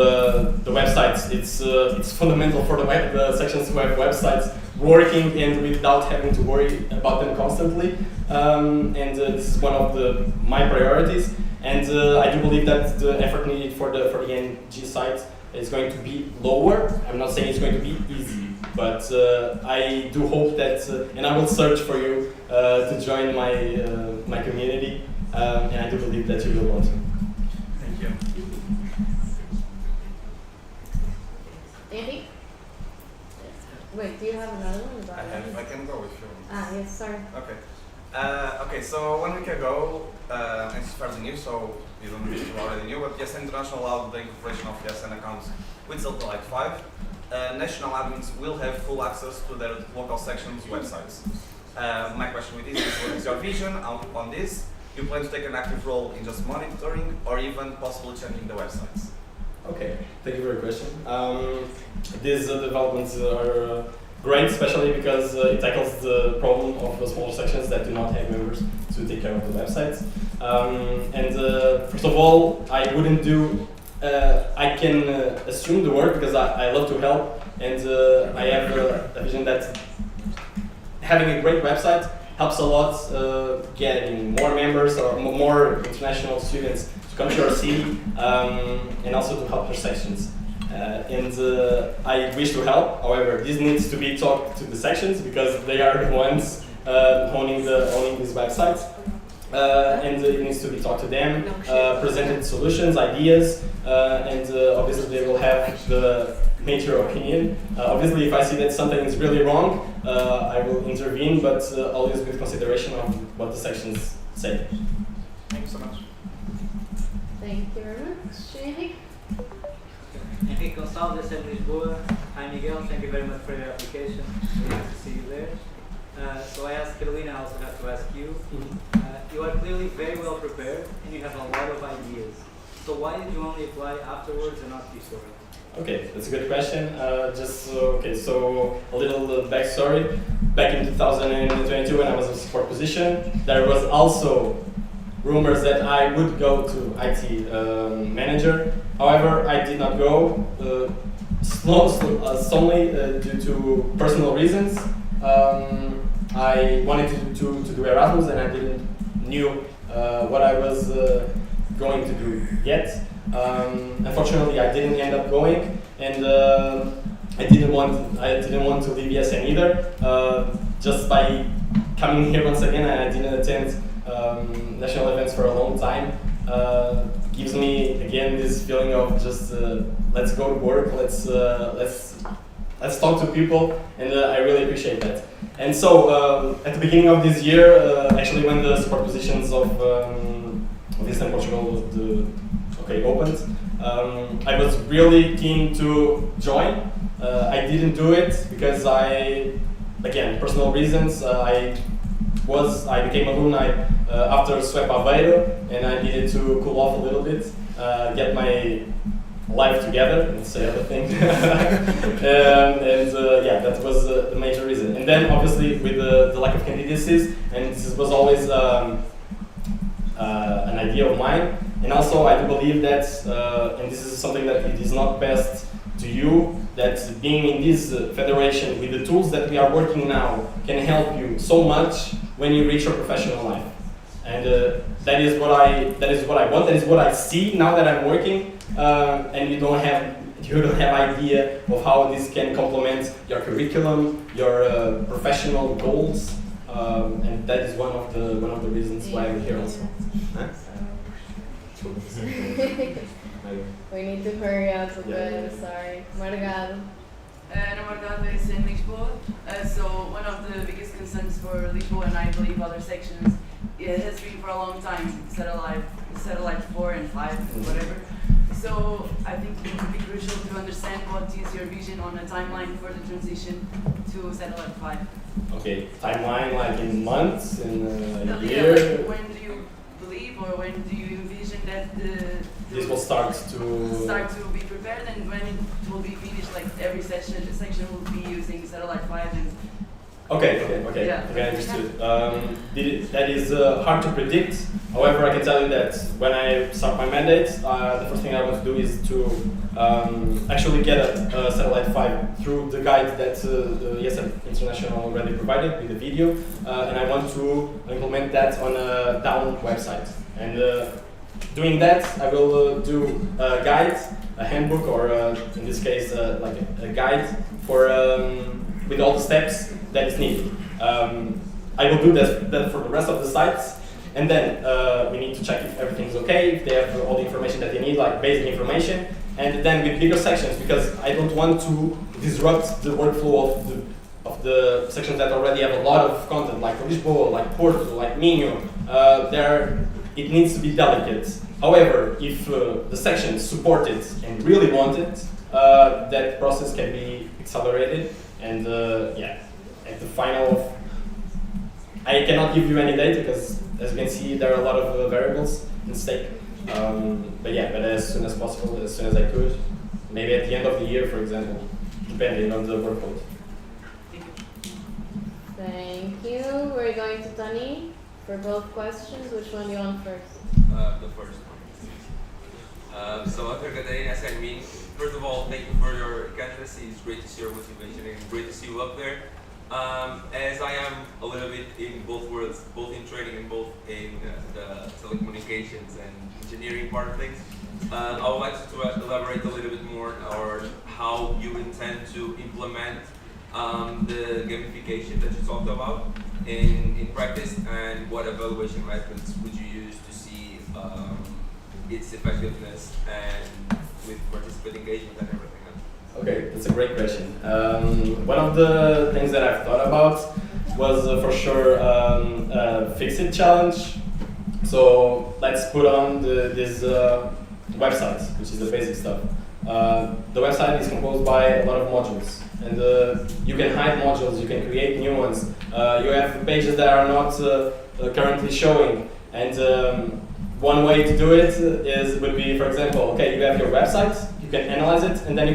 the websites, it's fundamental for the sections who have websites working and without having to worry about them constantly. And this is one of my priorities. And I do believe that the effort needed for the NG site is going to be lower. I'm not saying it's going to be easy, but I do hope that, and I will search for you to join my community, and I do believe that you will want to. Thank you. Andy? Wait, do you have another one? I have, if I can go if you want. Ah, yes, sorry. Okay. Okay, so 1 week ago, and it's fairly new, so you don't need to already knew, but YesN International allowed the incorporation of YesN accounts with LXXIII. National admins will have full access to their local sections' websites. My question with this is, what is your vision on this? Do you plan to take an active role in just monitoring or even possibly changing the websites? Okay, thank you for your question. These developments are great, especially because it tackles the problem of the smaller sections that do not have members to take care of the websites. First of all, I wouldn't do, I can assume the work because I love to help, and I have a vision that having a great website helps a lot getting more members or more international students to come to your city, and also to help your sections. I wish to help. However, this needs to be talked to the sections because they are the ones owning these websites, and it needs to be talked to them, presented solutions, ideas, and obviously they will have the major opinion. Obviously, if I see that something is really wrong, I will intervene, but always with consideration of what the sections say. Thank you so much. Thank you very much. Henrique? Henrique Gonçalves, YesN Lisboa. Hi Miguel, thank you very much for your application. It's nice to see you there. So I asked Carolina, I also have to ask you. You are clearly very well prepared and you have a lot of ideas. So why did you only apply afterwards and not before? Okay, that's a good question. So a little backstory. Back in 2022, when I was in support position, there was also rumors that I would go to IT manager. However, I did not go, solely due to personal reasons. I wanted to do Erasmus, and I didn't knew what I was going to do yet. Unfortunately, I didn't end up going, and I didn't want to leave YesN either. Just by coming here once again, and I didn't attend national events for a long time. Gives me again this feeling of just let's go to work, let's talk to people, and I really appreciate that. And so at the beginning of this year, actually when the support positions of YesN Portugal opened, I was really keen to join. I didn't do it because again, personal reasons. I became alumni after SWEP Aveiro, and I needed to cool off a little bit, get my life together, and say everything. Yeah, that was the major reason. And then obviously with the lack of candidacies, and this was always an idea of mine. And also I do believe that, and this is something that it is not best to you, that being in this federation with the tools that we are working now can help you so much when you reach your professional life. And that is what I want, that is what I see now that I'm working, and you don't have idea of how this can complement your curriculum, your professional goals, and that is one of the reasons why I'm here also. Huh? We need to hurry up a bit, sorry. Obrigado. Na verdade, it's in Lisboa. So one of the biggest concerns for Lisboa, and I believe other sections, it has been for a long time satellite 4 and 5 and whatever. So I think it would be crucial to understand what is your vision on a timeline for the transition to satellite 5. Okay, timeline like in months, in a Yeah, year. like when do you believe, or when do you envision that This will start to be prepared, and when it will be finished? Like every section will be using satellite 5 and. Okay, Yeah. I understood. That is hard to predict. However, I can tell you that when I start my mandate, the first thing I want to do is to actually get a satellite 5 through the guide that YesN International already provided with the video, and I want to implement that on a down website. And doing that, I will do a guide, a handbook, or in this case, like a guide for with all the steps that is needed. I will do that for the rest of the sites, and then we need to check if everything's okay, if they have all the information that they need, like basic information, and then with bigger sections, because I don't want to disrupt the workflow of of the sections that already have a lot of content, like Lisboa, like Porto, like Minho, it needs to be delicate. However, if the sections support it and really want it, that process can be accelerated. And yeah, at the final, I cannot give you any date because, as you can see, there are a lot of variables in stake. But yeah, but as soon as possible, as soon as I could, maybe at the end of the year, for example, depending on the workload. Thank you. We're going to Tony for both questions. Which one do you want first? The first one. So after Catarina said me, first of all, thank you for your candidacy. It's great to see your motivation and great to see you up there. As I am a little bit in both worlds, both in training and both in the telecommunications and engineering part of things, I would like to elaborate a little bit more on how you intend to implement the gamification that you talked about in practice, and what evaluation methods would you use to see its effectiveness and with participant engagement and everything else? Okay, that's a great question. One of the things that I've thought about was for sure fix-it challenge. So let's put on this website, which is the basic stuff. The website is composed by a lot of modules, and you can hide modules, you can create new ones. You have pages that are not currently showing, and one way to do it would be, for example, okay, you have your website, you can analyze it, and then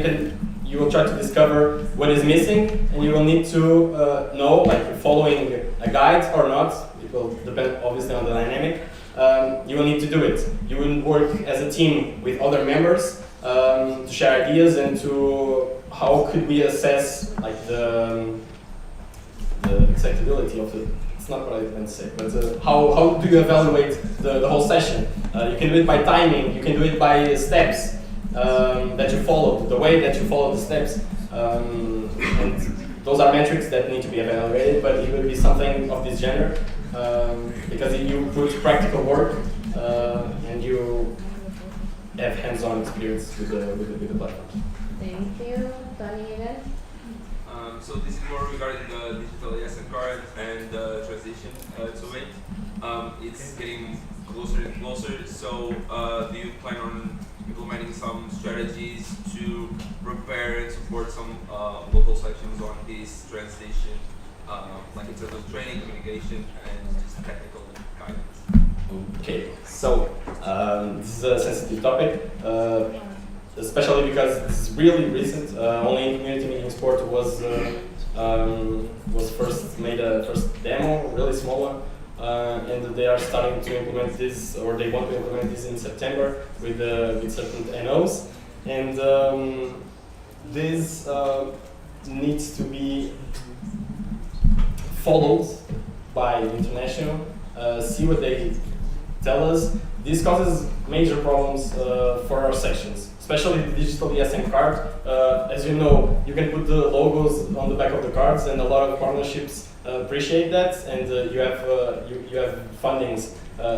you will try to discover what is missing, and you will need to know, like, if following a guide or not. It will depend obviously on the dynamic. You will need to do it. You will work as a team with other members to share ideas and to how could we assess, like, the acceptability of it. It's not what I meant to say, but how do you evaluate the whole session? You can do it by timing, you can do it by steps that you follow, the way that you follow the steps. And those are metrics that need to be evaluated, but it will be something of this gender, because you put practical work and you have hands-on experience with the platform. Thank you. Tony again? So this is more regarding the digital ESN card and the transition to it. It's getting closer and closer, so do you plan on implementing some strategies to prepare and support some local sections on this transition, like in terms of training, communication, and just technical guidance? Okay, so this is a sensitive topic. Especially because this is really recent. Only in community meeting sport was first made a first demo, really small one, and they are starting to implement this, or they want to implement this in September with certain NOs, and this needs to be followed by international. See what they tell us. This causes major problems for our sections, especially the digital ESN card. As you know, you can put the logos on the back of the cards, and a lot of partnerships appreciate that, and you have fundings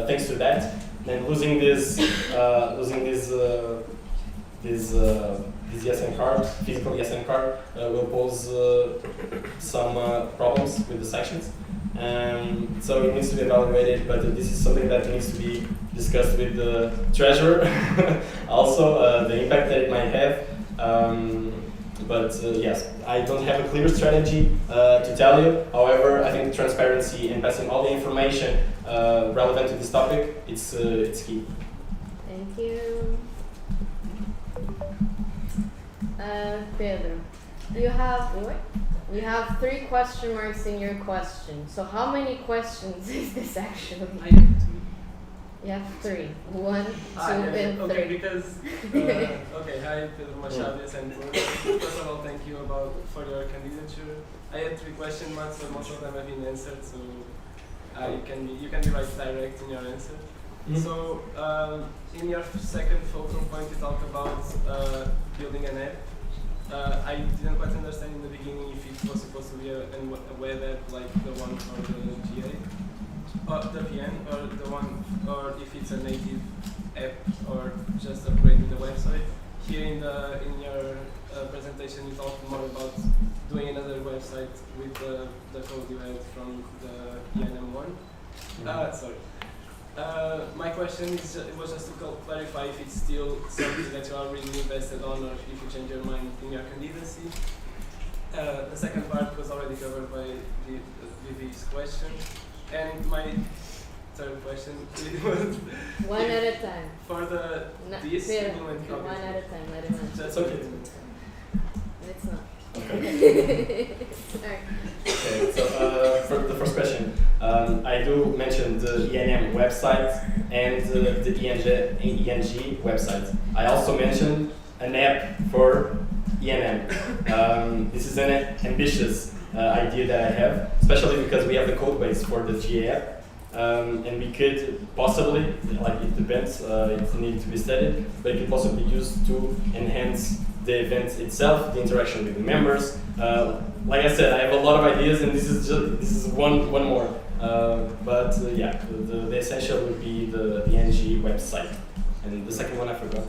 thanks to that. And losing this ESN card, physical ESN card, will pose some problems with the sections. So it needs to be evaluated, but this is something that needs to be discussed with the treasurer. Also, the impact that it might have. But yes, I don't have a clear strategy to tell you. However, I think transparency and passing all the information relevant to this topic, it's key. Thank you. Pedro, you have 3 question marks in your question. So how many questions is this actually? I have 2. You have 3. 1, 2, and 3. Okay, because okay, hi Pedro Machado, and first of all, thank you for your candidature. I had 3 question marks, but most of them have been answered, so you can be right direct in your answer. Mm-hmm. So in your second focal point, you talked about building an app. I didn't quite understand in the beginning if it was supposed to be a web app like the one for the GA, or the PN, or the one, or if it's a native app or just upgrading the website. Here in your presentation, you talked more about doing another web website with the code you had from the ENM one. Sorry. My question is, it was just to clarify if it's still something that you are really invested on, or if you change your mind in your candidacy. The second part was already covered by Vivi's question, and my third question was one at a time. For the this implement one at a time. Let him answer. That's okay. It's not. Okay. Sorry. Okay, so for the first question, I do mention the ENM website and the ENG website. I also mentioned an app for ENM. This is an ambitious idea that I have, especially because we have the code base for the GA app. And we could possibly, like it depends, it needs to be studied, but it could possibly use to enhance the event itself, the interaction with the members. Like I said, I have a lot of ideas, and this is one more. Yeah, the essential would be the NG website, and the second one I forgot.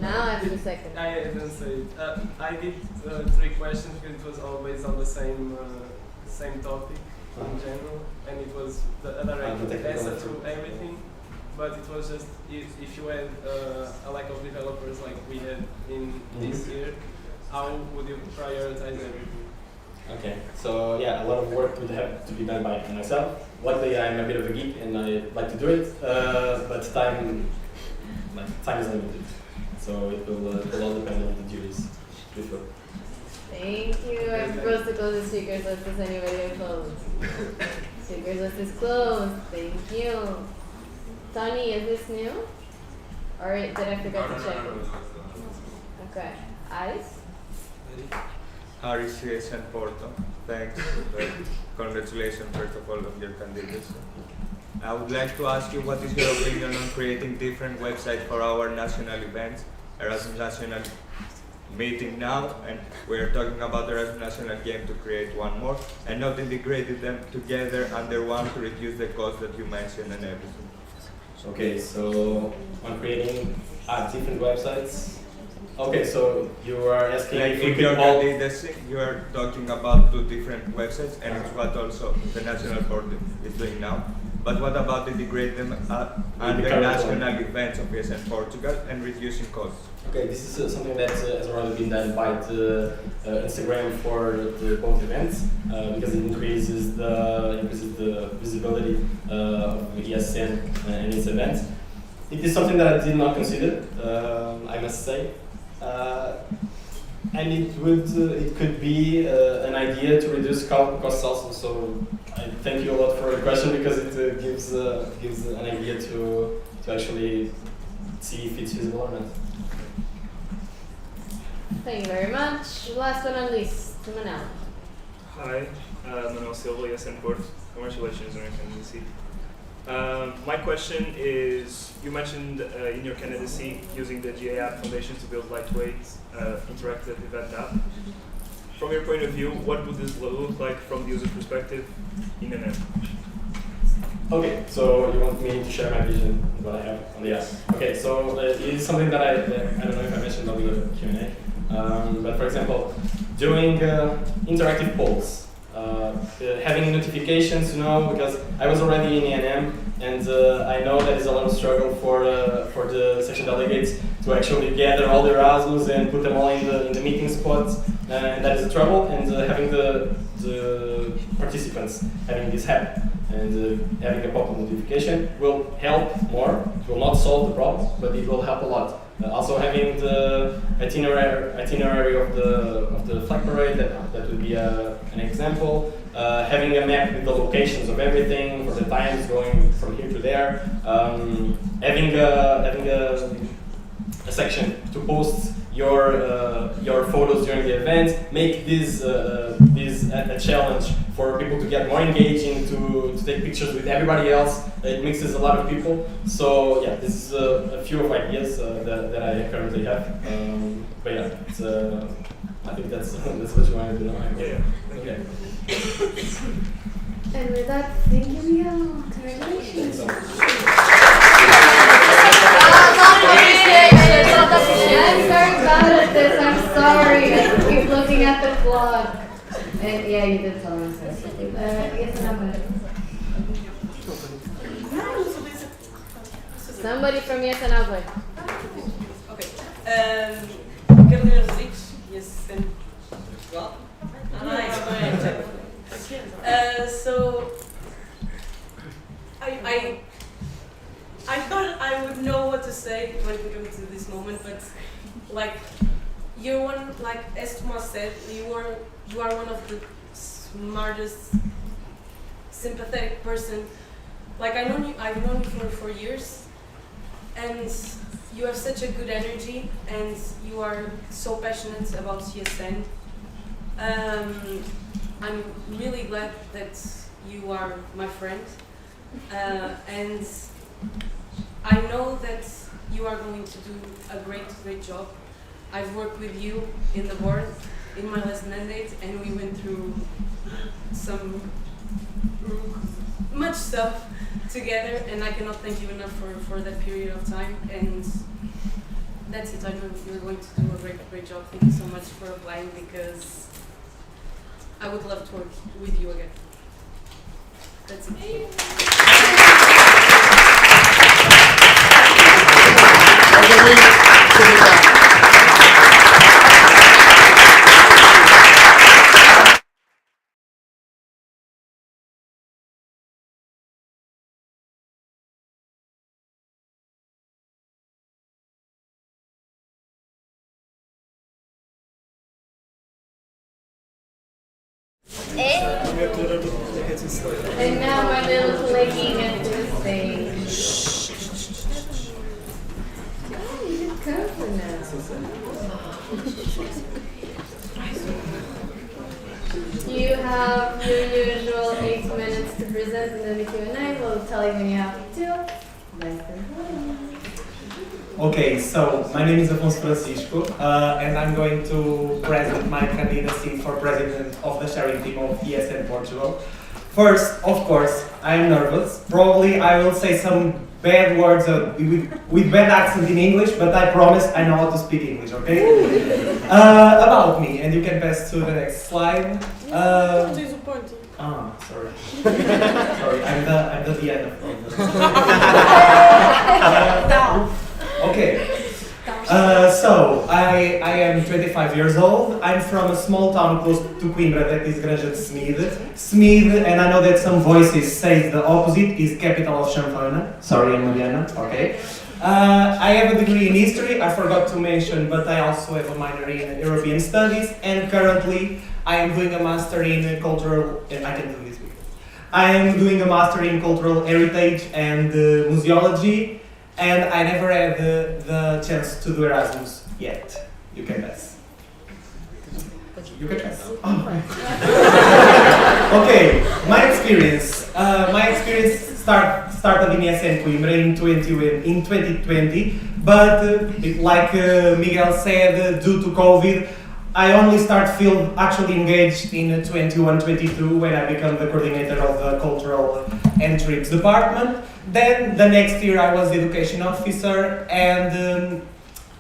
Now I have the second. I didn't say it. I did 3 questions because it was all based on the same topic in general, and it was the direct answer to everything. But it was just if you had a lack of developers like we had in this year, how would you prioritize everything? Okay, so yeah, a lot of work would have to be done by myself. Luckily, I'm a bit of a geek and I like to do it, but time is limited. So it will all depend on the duties. Thank you. I'm supposed to close the speakers list. Does anybody close? Speakers list is closed. Thank you. Tony, is this new? Or did I forget to check? Okay. Ice? RCS and Porto. Thanks. Congratulations, first of all, on your candidacy. I would like to ask you, what is your opinion on creating different websites for our national events? Erasmus National meeting now, and we're talking about Erasmus National game to create one more, and not integrated them together under one to reduce the cost that you mentioned and everything. Okay, so on creating different websites. Okay, so you are asking like if we in could your all... candidacy, you are talking about 2 different websites, and it's what also the National Board is doing now. But what about integrate them under national events of US and Portugal and reducing costs? Okay, this is something that has already been done by the Instagram for both events because it increases the visibility of ESN and its events. It is something that I did not consider, I must say, and it could be an idea to reduce costs also. So I thank you a lot for the question because it gives an idea to actually see if it's feasible or not. Thank you very much. Last but not least, Manel. Hi, Manuel Silva, ESN Port. Congratulations on your candidacy. My question is, you mentioned in your candidacy using the GA App Foundation to build lightweight, interactive event app. From your point of view, what would this look like from the user perspective in an app? Okay, so you want me to share my vision, what I have on the app. Okay, so it is something that I don't know if I mentioned on the Q&A, but for example, doing interactive polls, having notifications, because I was already in ENM, and I know that is a lot of struggle for the section delegates to actually gather all the Erasmus and put them all in the meeting spots, and that is a trouble. And having the participants having this happen and having a pop-up notification will help more. It will not solve the problem, but it will help a lot. Also having the itinerary of the flag parade, that would be an example. Having a map with the locations of everything for the times going from here to there. Having a section to post your photos during the event. Make this a challenge for people to get more engaging, to take pictures with everybody else. It mixes a lot of people. So yeah, this is a few of ideas that I currently have. But yeah, it's, I think that's what you wanted to know. Yeah. Okay. And with that, thank you, Miguel. Congratulations. I'm very bad at this. I'm sorry. I keep looking at the clock. And yeah, you did tell me so. Yes, Anapa. Somebody from Yes Anapa. Okay. Carolina Rodrigues, yes, and well. So I thought I would know what to say when we come to this moment, but like you're one, like as Tomas said, you are one of the smartest, sympathetic person. Like I've known you for years, and you have such a good energy, and you are so passionate about CSN. I'm really glad that you are my friend, and I know that you are going to do a great job. I've worked with you in the board in my last mandate, and we went through much stuff together, and I cannot thank you enough for that period of time. And that's it. I know you're going to do a great job. Thank you so much for applying, because I would love to work with you again. That's it. And now my little flaky gets to the stage. Oh, you did cover now. You have your usual 8 minutes to present, and then the Q&A. We'll tell you when you have to. Okay, so my name is Afonso Francisco, and I'm going to present my candidacy for president of the sharing team of ESN Portugal. First, of course, I'm nervous. Probably I will say some bad words with bad accent in English, but I promise I know how to speak English, okay? About me, and you can pass to the next slide. Sorry. Sorry, I'm the Vienna from Okay. So I am 25 years old. I'm from a small town close to Coimbra that is Granja de Smide. Smide, and I know that some voices say the opposite, is capital of Champagne. Sorry, I'm Mariana. Okay. I have a degree in history, I forgot to mention, but I also have a minor in European studies, and currently I am doing a master in cultural, I am doing a master in cultural heritage and museology, and I never had the chance to do Erasmus yet. You can pass. You can pass. Oh. Okay, my experience started in ESN Coimbra in 2020, but like Miguel said, due to COVID, I only feel actually engaged in 21-22 when I became the coordinator of the cultural and trips department. Then the next year I was the education officer, and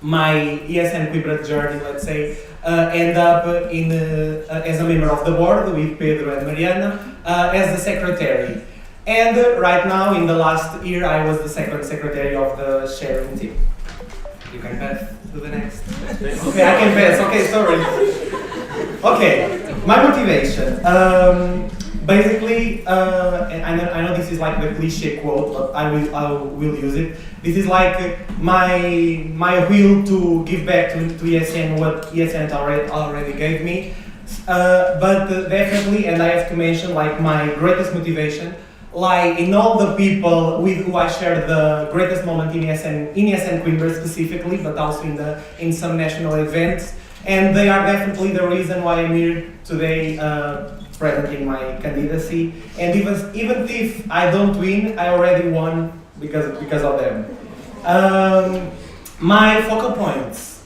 my ESN Coimbra journey, let's say, end up as a member of the board with Pedro and Mariana as the secretary. And right now, in the last year, I was the second secretary of the sharing team. You can pass to the next. Okay, I can pass. Okay, sorry. Okay, my motivation. Basically, I know this is like the cliche quote, but I will use it. This is like my will to give back to ESN what ESN already gave me. But definitely, and I have to mention, like my greatest motivation lie in all the people with who I shared the greatest moment in ESN Coimbra specifically, but also in some national events. And they are definitely the reason why I'm here today presenting my candidacy. And even if I don't win, I already won because of them. My focal points.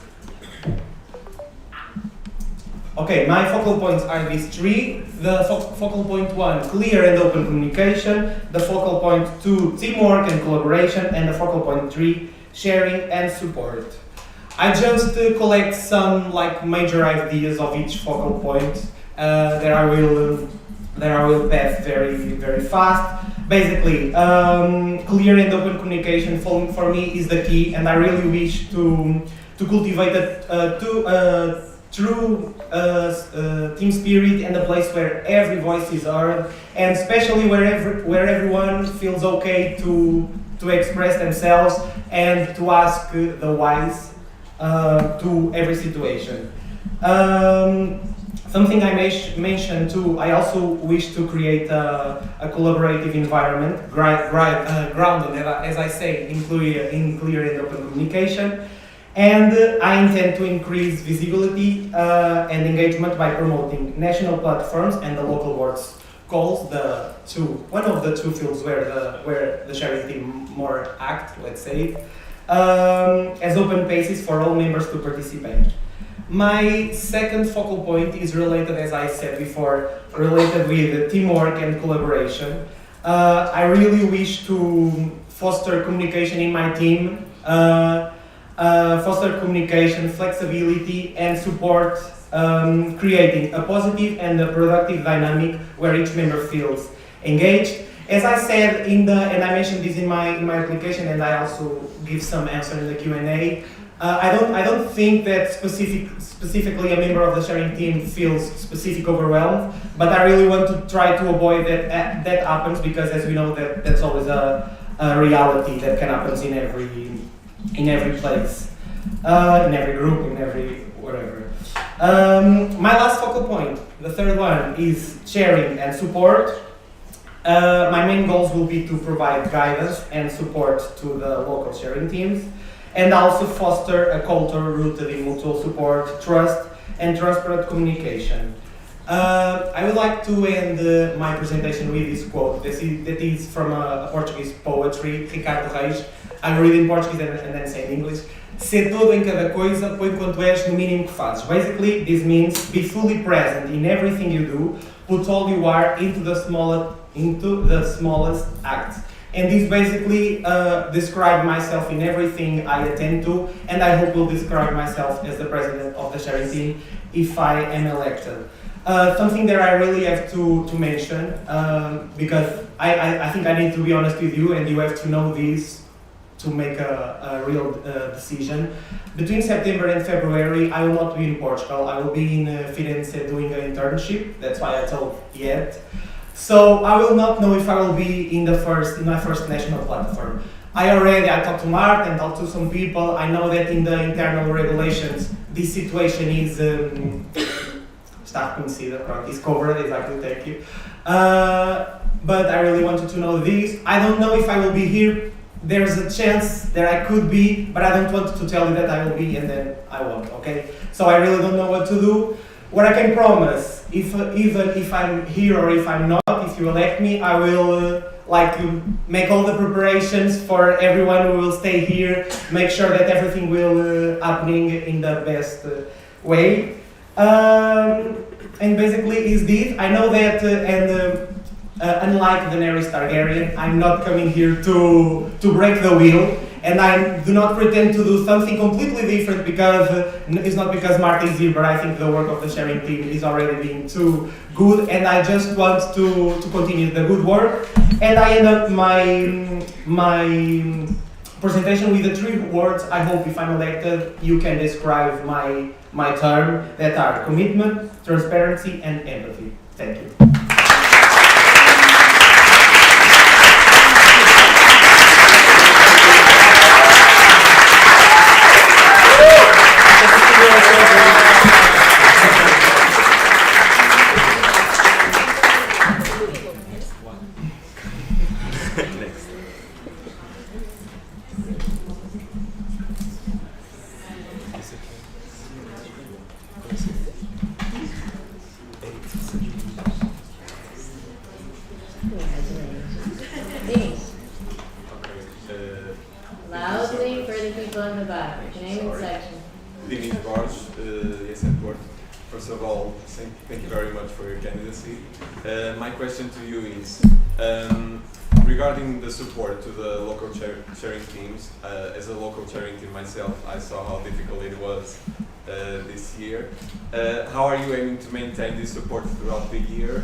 Okay, my focal points are these three. The focal point 1, clear and open communication. The focal point 2, teamwork and collaboration. And the focal point 3, sharing and support. I just collect some like major ideas of each focal point that I will pass very fast. Basically, clear and open communication for me is the key, and I really wish to cultivate a true team spirit and a place where every voice is heard, and especially where everyone feels okay to express themselves and to ask the whys to every situation. Something I mentioned too, I also wish to create a collaborative environment, grounded, as I say, in clear and open communication. And I intend to increase visibility and engagement by promoting national platforms and the local boards calls, one of the two fields where the sharing team more act, let's say, as open spaces for all members to participate. My second focal point is related, as I said before, related with teamwork and collaboration. I really wish to foster communication in my team, foster communication, flexibility, and support, creating a positive and a productive dynamic where each member feels engaged. As I said and I mentioned this in my application, and I also give some answer in the Q&A. I don't think that specifically a member of the sharing team feels specific overwhelmed, but I really want to try to avoid that happens, because as we know that's always a reality that can happen in every place, in every group, in every whatever. My last focal point, the third one, is sharing and support. My main goals will be to provide guidance and support to the local sharing teams, and also foster a culture rooted in mutual support, trust, and transparent communication. I would like to end my presentation with this quote that is from a Portuguese poetry, Ricardo Reis. I read in Portuguese and then say in English. Sê todo em cada coisa, põe quanto és no mínimo que fazes. Basically, this means be fully present in everything you do, put all you are into the smallest acts. And this basically describes myself in everything I attend to, and I hope will describe myself as the president of the sharing team if I am elected. Something that I really have to mention, because I think I need to be honest with you, and you have to know this to make a real decision. Between September and February, I will not be in Portugal. I will be in Firenze doing an internship. That's why I told yet. So I will not know if I will be in my first national platform. I talked to Mart and talked to some people. I know that in the internal regulations, this situation is is covered, exactly, thank you. But I really wanted to know this. I don't know if I will be here. There's a chance that I could be, but I don't want to tell you that I will be and then I won't, okay? So I really don't know what to do. What I can promise, even if I'm here or if I'm not, if you elect me, I will make all the preparations for everyone who will stay here, make sure that everything will happening in the best way. And basically is this. I know that, unlike Daenerys Targaryen, I'm not coming here to break the wheel, and I do not pretend to do something completely different because it's not because Marta is here, but I think the work of the sharing team is already being too good, and I just want to continue the good work. And I end up my presentation with the 3 words. I hope if I'm elected, you can describe my term, that are commitment, transparency, and empathy. Thank you. Loudly for the people in the back. Name and section. First of all, thank you very much for your candidacy. My question to you is, regarding the support to the local sharing teams, as a local sharing team myself, I saw how difficult it was this year. How are you aiming to maintain this support throughout the year,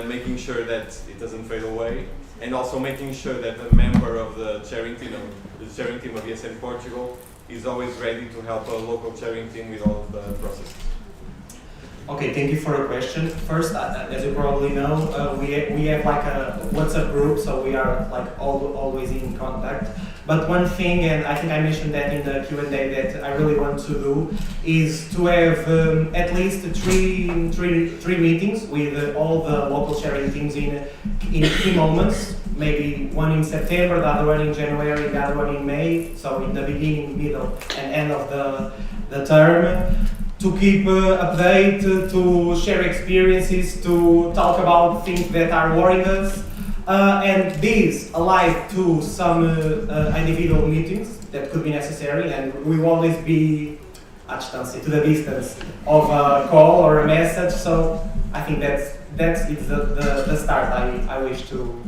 making sure that it doesn't fade away, and also making sure that a member of the chairing team of ESN Portugal is always ready to help a local chairing team with all of the processes? Okay, thank you for the question. First, as you probably know, we have like a WhatsApp group, so we are like always in contact. But one thing, and I think I mentioned that in the Q&A, that I really want to do is to have at least three meetings with all the local sharing teams in key moments. Maybe one in September, the other one in January, the other one in May. So in the beginning, middle, and end of the term. To keep update, to share experiences, to talk about things that are worrying us, and these alive to some individual meetings that could be necessary, and we will always be at distance, to the distance of a call or a message. So I think that's the start I wish to.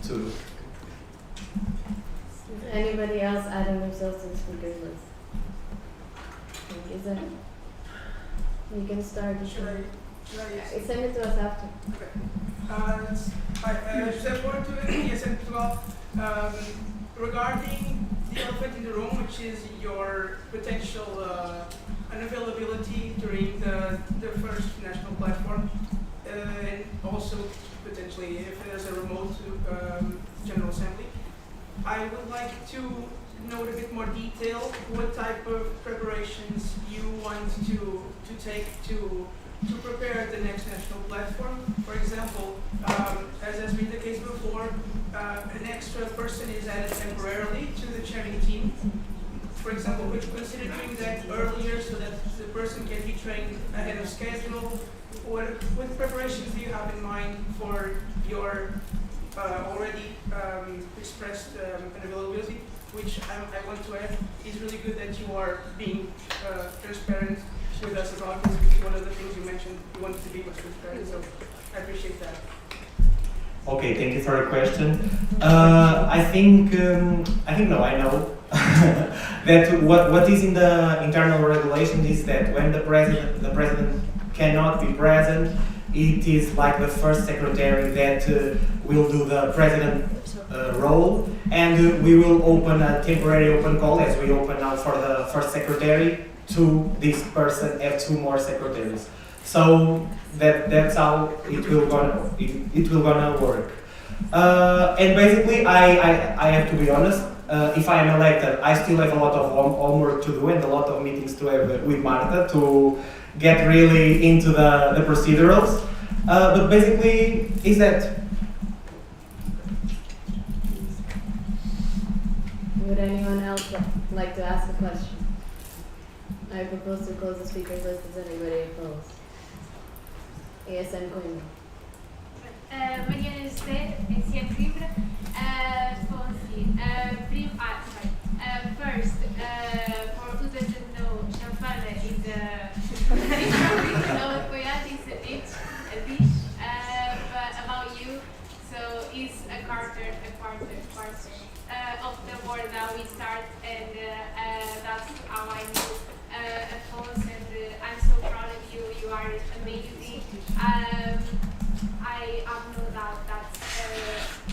Does anybody else adding themselves to the speakers list? Is that? You can start. Should I Send it to us after. Okay. Hi, José Porto, ESN Portugal. Regarding the elephant in the room, which is your potential unavailability during the first national platform, and also potentially if there's a remote General Assembly, I would like to know a bit more detail what type of preparations you want to take to prepare the next national platform. For example, as has been the case before, an extra person is added temporarily to the chairing team. For example, would you consider doing that earlier so that the person can be trained ahead of schedule? What preparations do you have in mind for your already expressed unavailability? Which I want to add is really good that you are being transparent with us about this, because one of the things you mentioned, you wanted to be more transparent, so I appreciate that. Okay, thank you for the question. I think no, I know that what is in the internal regulation is that when the president cannot be present, it is like the first secretary that will do the president role, and we will open a temporary open call as we open now for the first secretary to this person have two more secretaries. So that's how it will gonna work. And basically, I have to be honest. If I am elected, I still have a lot of homework to do and a lot of meetings to have with Marta to get really into the procedurals. But basically, is that. Would anyone else like to ask a question? I propose to close the speakers list. Is anybody opposed? ESN Coimbra. Mariana José, ESN Coimbra. First, for who doesn't know, Champana is a dish about you. So it's a quarter of the board that we start, and that's how I knew Afonso, and I'm so proud of you. You are amazing. I have no doubt that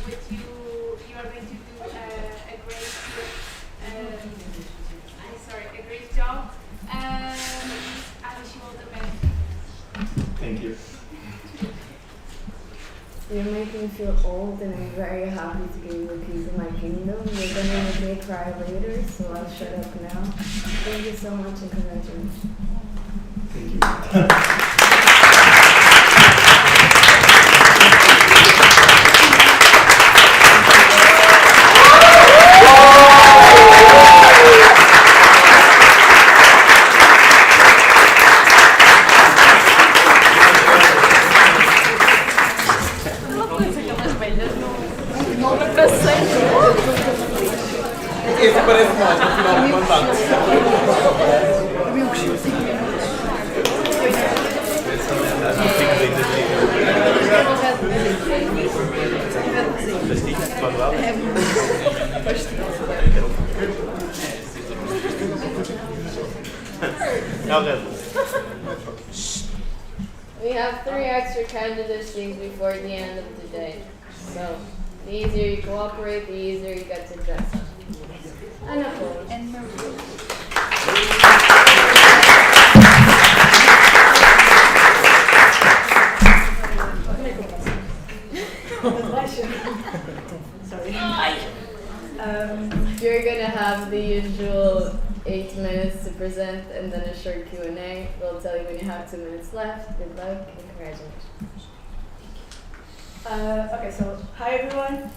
with you are going to do a great job. I wish you all the best. Thank you. You're making me feel old, and I'm very happy to give you a piece of my kingdom. You're gonna make me cry later, so I'll shut up now. Thank you so much, and congratulations. Thank you. Esse parece mais no final do mandato. Okay. We have 3 extra candidacies before the end of the day. So, the easier you cooperate, the easier you get to dress up. And applause. And Sorry. You're gonna have the usual 8 minutes to present and then a short Q&A. We'll tell you when you have 2 minutes left. Good luck and congratulations. Okay, so hi everyone.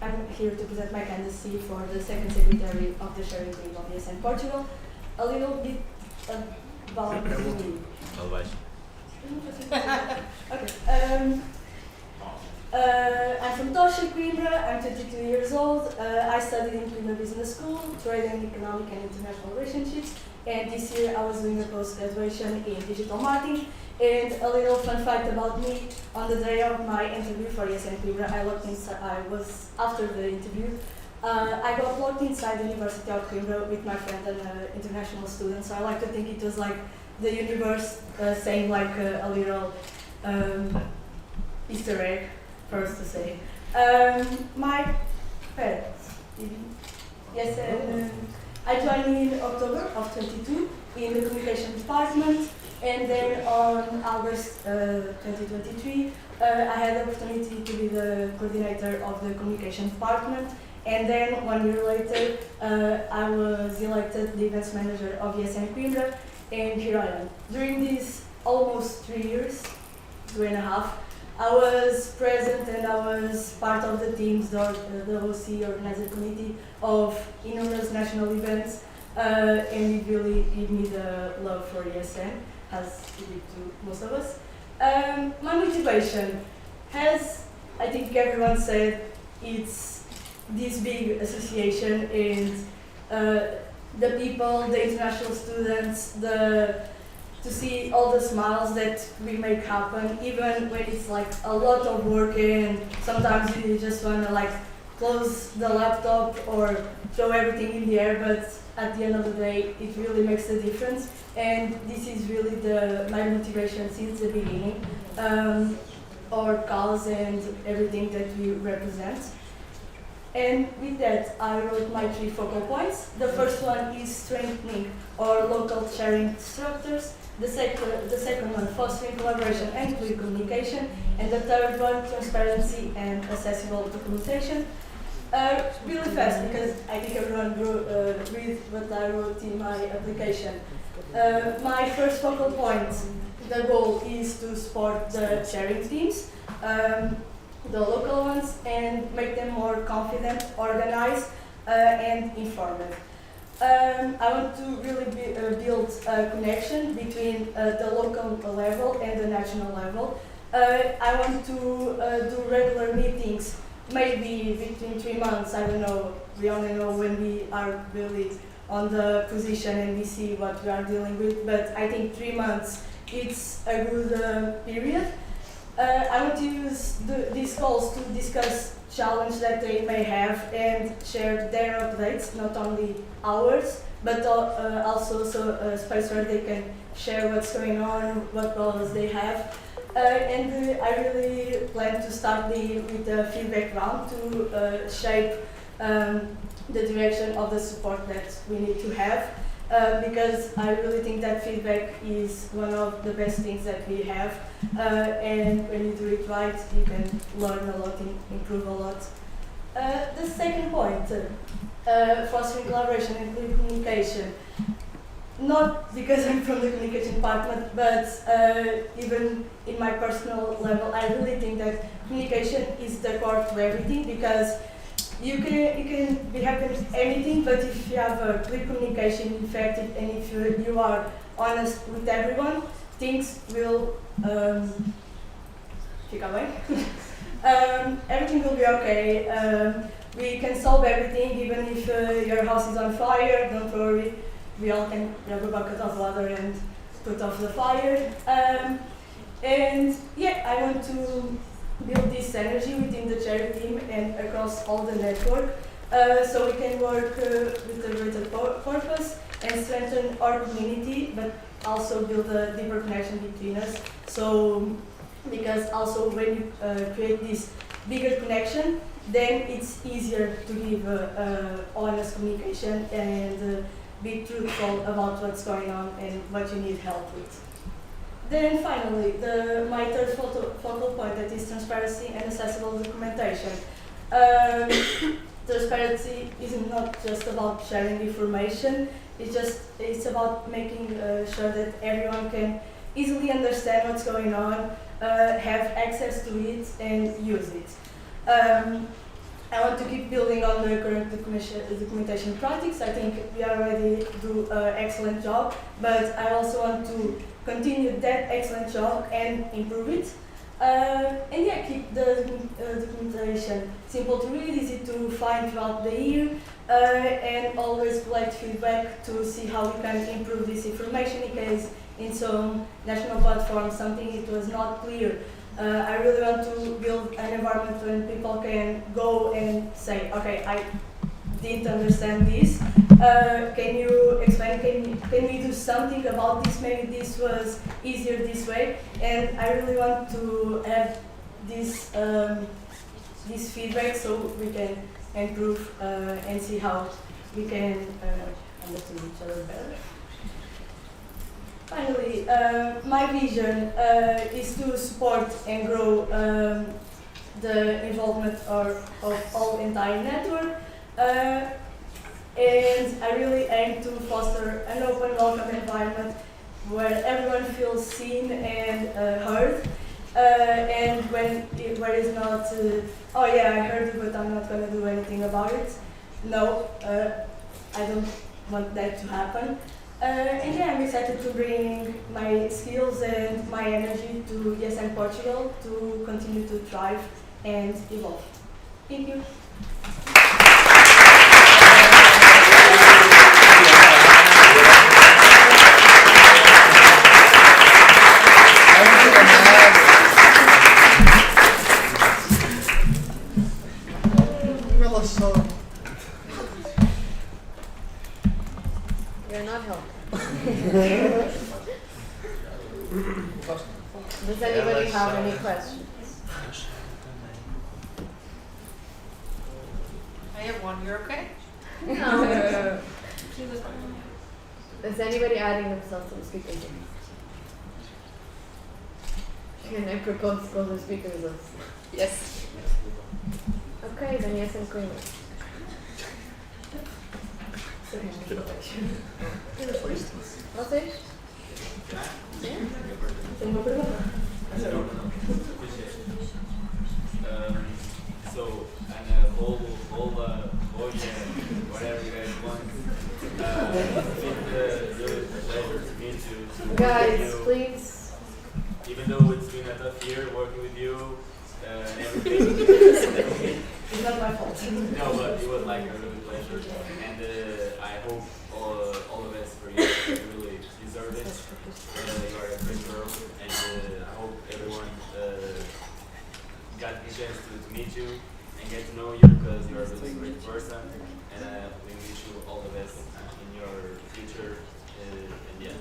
I'm here to present my candidacy for the second secretary of the sharing team of ESN Portugal. A little bit about me. Okay. I'm from Tosha, Coimbra. I'm 22 years old. I studied in Coimbra Business School, Trade and Economic and International Relationships. And this year I was doing a post-graduation in digital marketing. And a little fun fact about me: on the day of my interview for ESN Coimbra, I was after the interview. I got locked inside the University of Coimbra with my friend and an international student. So I like to think it was like the universe saying like a little Easter egg for us to say. My parents. Yes, I joined in October of 22 in the communication department, and then on August 2023, I had the opportunity to be the coordinator of the communication department, and then 1 year later, I was elected the events manager of ESN Coimbra, and here I am. During these almost 3 years, 2.5, I was present and I was part of the teams, the OC organizer committee of numerous national events, and it really gave me the love for ESN, as it did to most of us. My motivation has, I think everyone said, it's this big association and the people, the international students, to see all the smiles that we make happen, even when it's like a lot of work and sometimes you just want to like close the laptop or throw everything in the air, but at the end of the day it really makes a difference, and this is really my motivation since the beginning, our cause and everything that we represent. And with that, I wrote my 3 focal points. The first one is strengthening our local sharing structures. The second one, fostering collaboration and clear communication. And the third one, transparency and accessible documentation. Really fast, because I think everyone read what I wrote in my application. My first focal point, the goal is to support the sharing teams, the local ones, and make them more confident, organized, and informed. I want to really build a connection between the local level and the national level. I want to do regular meetings, maybe between 3 months, I don't know, we only know when we are really on the position and we see what we are dealing with, but I think 3 months, it's a good period. I want to use these calls to discuss challenges that they may have and share their updates, not only ours, but also a space where they can share what's going on, what problems they have. And I really plan to start with the feedback round to shape the direction of the support that we need to have. Because I really think that feedback is one of the best things that we have, and when you do it right, you can learn a lot, improve a lot. The second point, fostering collaboration and clear communication. Not because I'm from the communication department, but even in my personal level, I really think that communication is the core to everything, because you can be happy with anything, but if you have a clear communication, effective, and if you are honest with everyone, things will everything will be okay. We can solve everything, even if your house is on fire, don't worry. We all can grab a bucket of water and put off the fire. And yeah, I want to build this energy within the charity team and across all the network, so we can work with a greater purpose and strengthen our community, but also build a deeper connection between us. So, because also when you create this bigger connection, then it's easier to give honest communication and be truthful about what's going on and what you need help with. Then finally, my third focal point, that is transparency and accessible documentation. Transparency is not just about sharing information, it's about making sure that everyone can easily understand what's going on, have access to it and use it. I want to keep building on the current documentation practice. I think we already do an excellent job, but I also want to continue that excellent job and improve it. And yeah, keep the documentation simple to read, easy to find throughout the year, and always collect feedback to see how we can improve this information in case in some national platforms something it was not clear. I really want to build an environment when people can go and say, okay, I didn't understand this. Can you explain, can we do something about this? Maybe this was easier this way. And I really want to have this, this feedback so we can improve and see how we can understand each other better. Finally, my vision is to support and grow the involvement of all entire network, and I really aim to foster an open, welcome environment where everyone feels seen and heard, and where it's not, oh yeah, I heard it, but I'm not going to do anything about it. No, I don't want that to happen. And yeah, I'm excited to bring my skills and my energy to ESN Portugal to continue to thrive and evolve. Thank you. You're not helping. Does anybody have any questions? I have one. You're okay? No. Is anybody adding themselves to the speakers? Can I propose to close the speakers list? Yes. Okay, then yes and Queen. Vocês? Tem uma pergunta? So, and whole whatever you guys want. It's really a pleasure to meet you. Guys, please. Even though it's been a tough year working with you and everything. It's not my fault. No, but it was like a really pleasure. And I hope all the best for you. You really deserve it. You are a great girl. And I hope everyone got the chance to meet you and get to know you because you are a really great person. And we wish you all the best in your future. And yeah.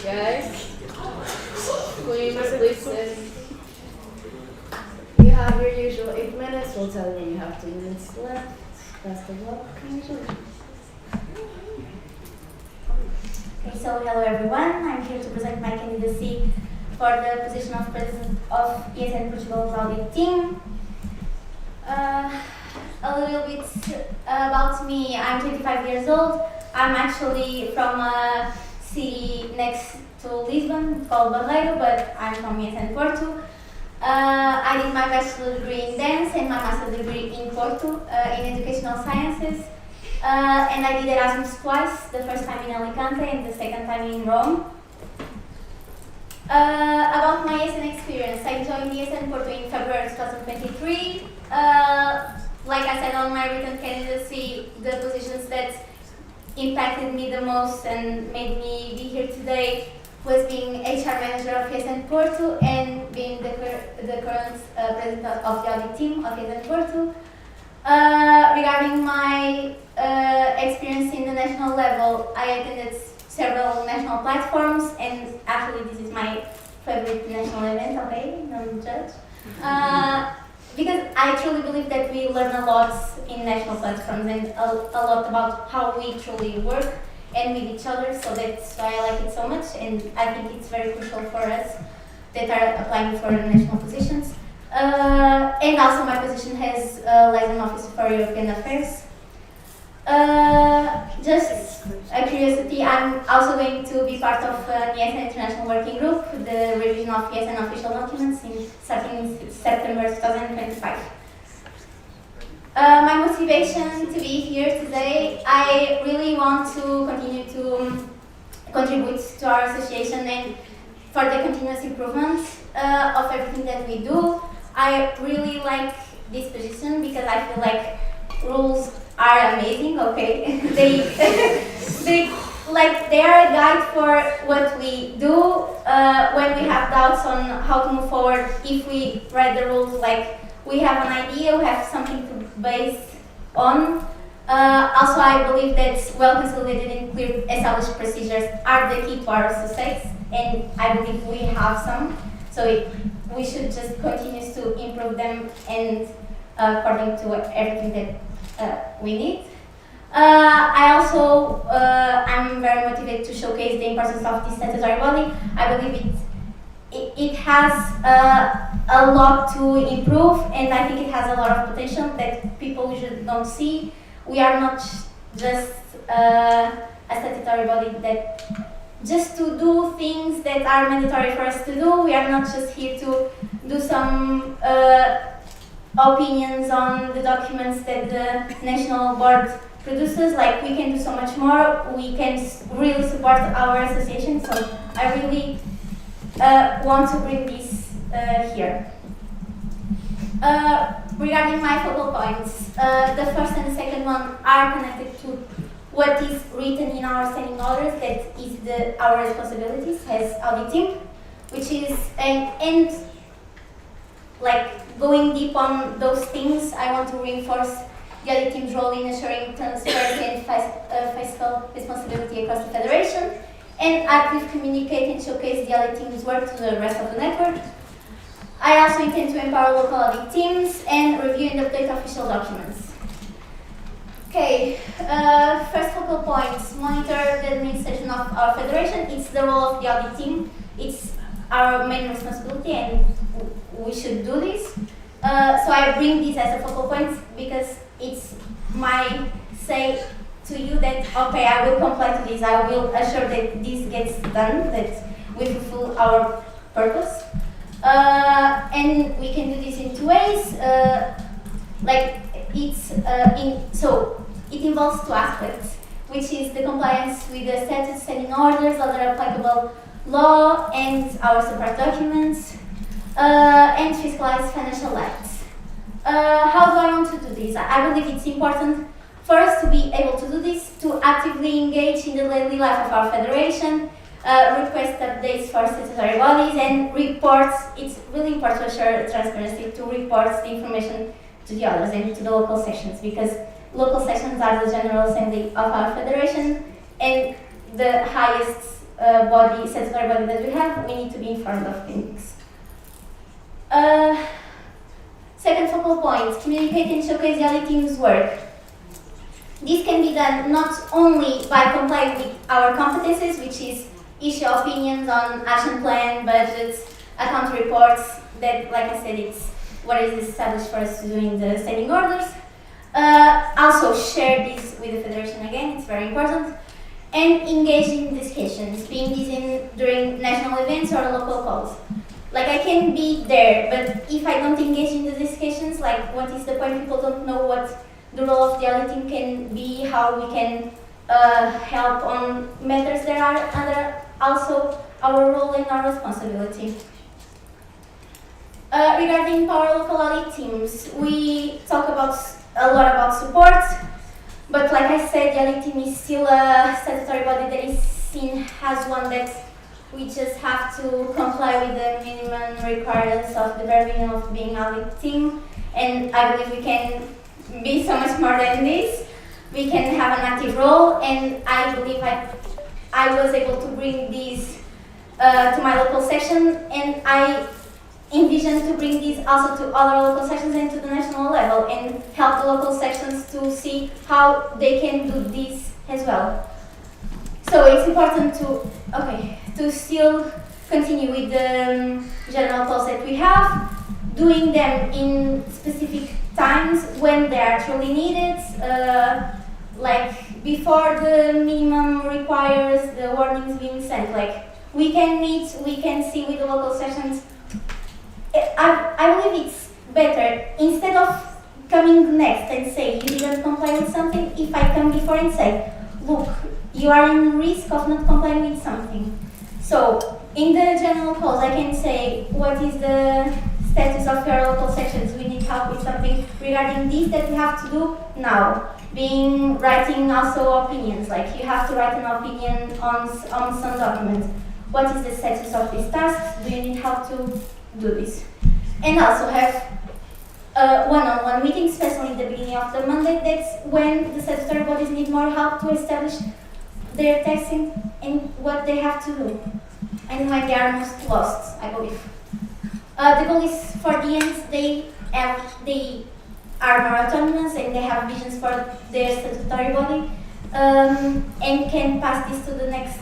Guys, Queen, listen. You have your usual 8 minutes. We'll tell you when you have 2 minutes left. Best of luck. Congratulations. Okay, so hello everyone. I'm here to present my candidacy for the position of President of ESN Portugal's audit team. A little bit about me. I'm 25 years old. I'm actually from a city next to Lisbon called Barreiro, but I'm from ESN Porto. I did my bachelor degree in dance and my master's degree in Porto in educational sciences. And I did Erasmus twice, the first time in Alicante and the second time in Rome. About my ESN experience, I joined ESN Porto in February 2023. Like I said on my written candidacy, the positions that impacted me the most and made me be here today was being HR manager of ESN Porto and being the current president of the audit team of ESN Porto. Regarding my experience in the national level, I attended several national platforms, and actually this is my favorite national event, okay, don't judge. Because I truly believe that we learn a lot in national platforms and a lot about how we truly work and with each other, so that's why I like it so much, and I think it's very crucial for us that are applying for national positions. And also my position has liaison officer for European affairs. Just a curiosity, I'm also going to be part of the ESN International Working Group, the revision of ESN official documents starting in September 2025. My motivation to be here today, I really want to continue to contribute to our association and for the continuous improvement of everything that we do. I really like this position because I feel like rules are amazing, okay? they are a guide for what we do when we have doubts on how to move forward. If we read the rules, like we have an idea, we have something to base on. Also, I believe that well consolidated and clear established procedures are the key to our success, and I believe we have some. So we should just continue to improve them and according to everything that we need. I also I'm very motivated to showcase the importance of this statutory body. I believe it has a lot to improve, and I think it has a lot of potential that people usually don't see. We are not just a statutory body that just to do things that are mandatory for us to do. We are not just here to do some opinions on the documents that the national board produces. Like, we can do so much more. We can really support our association. So I really want to bring this here. Regarding my focal points, the first and the second one are connected to what is written in our standing orders, that is our responsibilities as audit team, which is, and like going deep on those things, I want to reinforce the audit team's role in ensuring transparency and fiscal responsibility across the federation, and actively communicate and showcase the audit team's work to the rest of the network. I also intend to empower local audit teams and review and update official documents. Okay, first focal points, monitor the administration of our federation. It's the role of the audit team. It's our main responsibility and we should do this. So I bring this as a focal point because it's my say to you that, okay, I will comply to this. I will assure that this gets done, that we fulfill our purpose. And we can do this in two ways. So it involves two aspects, which is the compliance with the statutes, standing orders, other applicable law, and our support documents, and fiscalize financial acts. How do I want to do this? I believe it's important for us to be able to do this, to actively engage in the daily life of our federation, request updates for statutory bodies, and reports. It's really important to assure transparency, to report the information to the others and to the local sections, because local sections are the General Assembly of our federation and the highest statutory body that we have. We need to be informed of things. Second focal point, communicate and showcase the audit team's work. This can be done not only by complying with our competences, which is issue opinions on action plan, budgets, account reports, that, like I said, it's what is established for us to do in the standing orders. Also share this with the Federation again, it's very important. And engage in discussions, being this during national events or local calls. Like, I can be there, but if I don't engage in the discussions, like, what is the point? People don't know what the role of the audit team can be, how we can help on matters that are under also our role and our responsibility. Regarding our local audit teams, we talk a lot about support, but like I said, the audit team is still a statutory body that is seen as one that we just have to comply with the minimum requirements of the very beginning of being audit team, and I believe we can be so much more than this. We can have an active role, and I believe I was able to bring this to my local section, and I envision to bring this also to other local sections and to the national level, and help the local sections to see how they can do this as well. So it's important to still continue with the general calls that we have, doing them in specific times when they are truly needed, like before the minimum requires the warnings being sent. Like, we can meet, we can see with the local sessions. I believe it's better, instead of coming next and say you didn't comply with something, if I come before and say, look, you are in risk of not complying with something. So in the general calls, I can say, what is the status of your local sections? We need help with something regarding this that we have to do now. Writing also opinions, like you have to write an opinion on some document. What is the status of these tasks? Do you need help to do this? And also have one-on-one meetings, especially in the beginning of the mandate. That's when the statutory bodies need more help to establish their testing and what they have to do, and when they are most lost, I believe. The goal is for the ends, they are more autonomous and they have visions for their statutory body, and can pass this to the next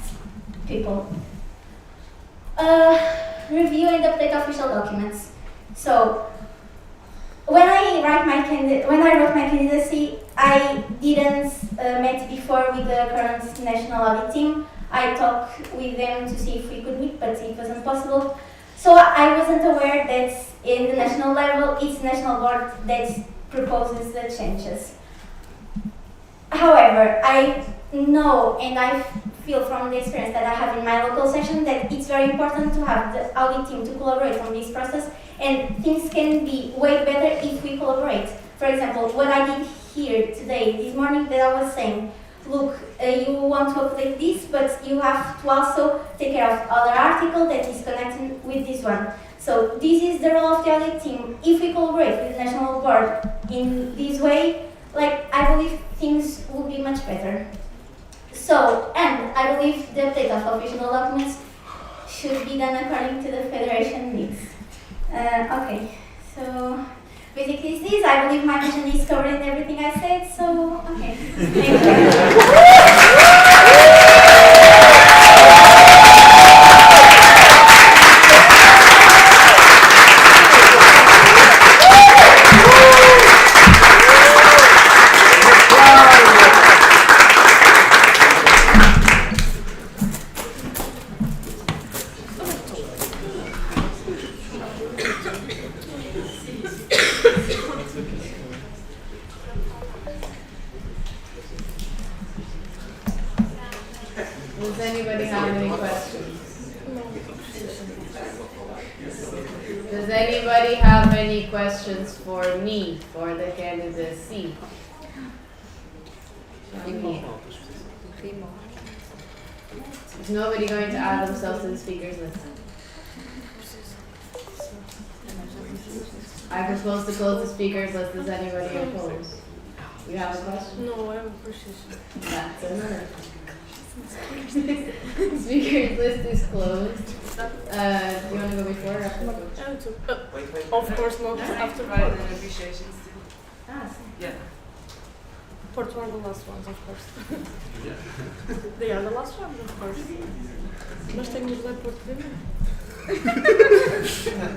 people. Review and update official documents. So when I wrote my candidacy, I didn't meet before with the current national audit team. I talked with them to see if we could meet, but it wasn't possible. So I wasn't aware that in the national level, it's national board that proposes the changes. However, I know and I feel from the experience that I have in my local section that it's very important to have the audit team to collaborate on this process, and things can be way better if we collaborate. For example, what I did here today, this morning, that I was saying, look, you want to update this, but you have to also take care of other article that is connected with this one. So this is the role of the audit team. If we collaborate with the national board in this way, like, I believe things will be much better. So, and I believe the update of official documents should be done according to the Federation needs. Okay, so basically it's this. I believe my vision is covering everything I said, so okay. Thank you. Does anybody have any questions? Does anybody have any questions for me, for the candidacy? Is nobody going to add themselves to the speakers list? I propose to close the speakers list. Does anybody oppose? You have a question? No, I have a question. That's another. Speakers list is closed. Do you want to go before or after? Of course not. After Provide an appreciation still. Ah, Yeah. Porto are the last ones, of course. They are the last ones, of course. Nós temos de Porto primeiro.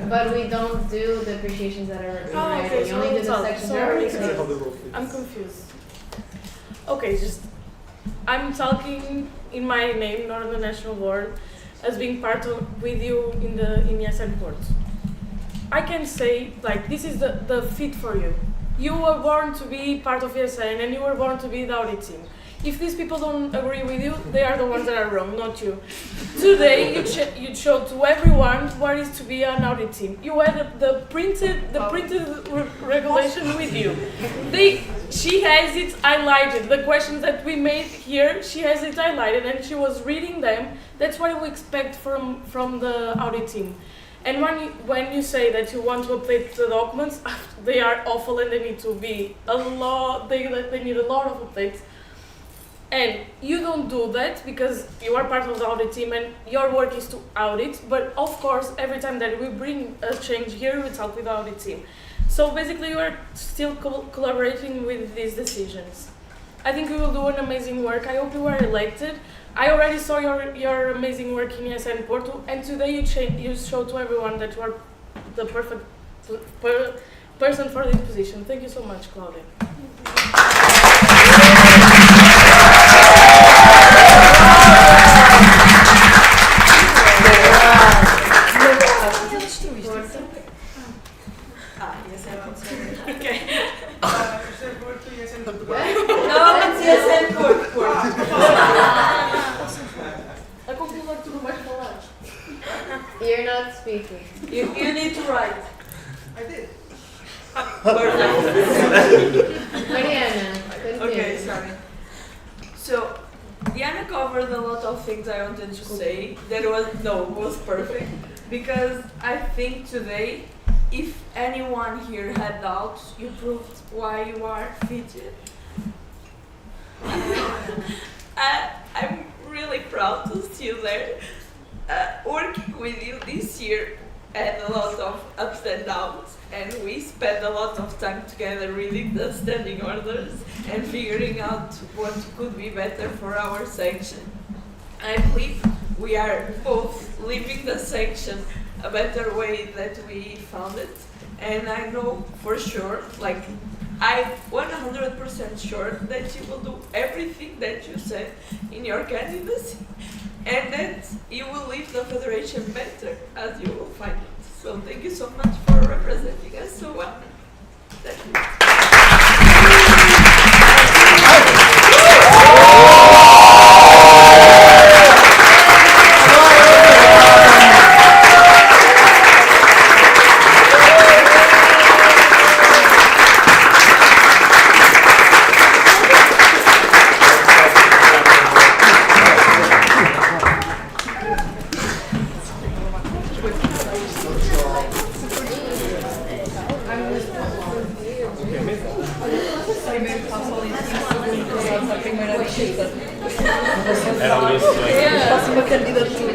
But we don't do the appreciations that are in Oh, writing. okay, We only do the sections that are written. I'm confused. Okay, I'm talking in my name, not on the national board, as being part of with you in the ESN board. I can say, like, this is the fit for you. You were born to be part of ESN and you were born to be the audit team. If these people don't agree with you, they are the ones that are wrong, not you. Today, you showed to everyone what is to be an audit team. You had the printed regulation with you. She has it highlighted. The questions that we made here, she has it highlighted, and she was reading them. That's what we expect from the audit team. And when you say that you want to update the documents, they are awful and they need to be a lot. They need a lot of updates. And you don't do that because you are part of the audit team and your work is to audit. But of course, every time that we bring a change here, we talk with the audit team. So basically, you are still collaborating with these decisions. I think you will do an amazing work. I hope you are elected. I already saw your amazing work in ESN Porto, and today you show to everyone that you are the perfect person for this position. Thank you so much, Claudia. You're not speaking. You need to write. I did. Mariana, continue. Okay, sorry. So, Diana covered a lot of things I wanted to say. That was perfect. Because I think today, if anyone here had doubts, you proved why you are fitted. I'm really proud to see you there. Working with you this year had a lot of ups and downs, and we spent a lot of time together reading the standing orders and figuring out what could be better for our section. I believe we are both leaving the section a better way that we found it, and I know for sure, like, I'm 100% sure that you will do everything that you said in your candidacy, and that you will leave the Federation better as you will find it. So thank you so much for representing us so well. Thank you. Próxima candidatura.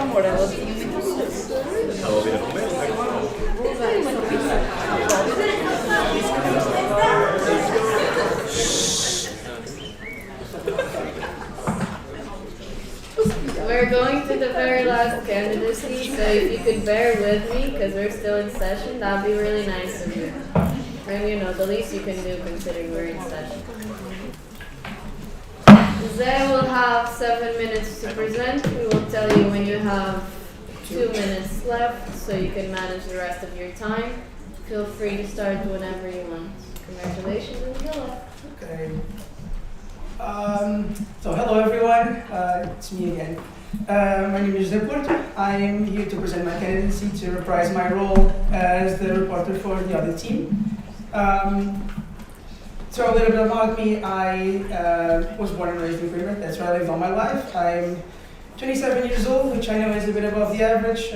Amor, ela tinha muito sucesso. Estava a ouvir a conversa. We're going to the very last candidacy, so if you could bear with me, because we're still in session, that'd be really nice of you. And you know, the least you can do considering we're in session. Zé will have 7 minutes to present. We will tell you when you have 2 minutes left, so you can manage the rest of your time. Feel free to start whenever you want. Congratulations and good luck. Okay. So hello everyone, it's me again. My name is José Porto. I am here to present my candidacy to reprise my role as the reporter for the audit team. So a little bit about me, I was born and raised in Évora. That's where I lived all my life. I'm 27 years old, which I know is a bit above the average.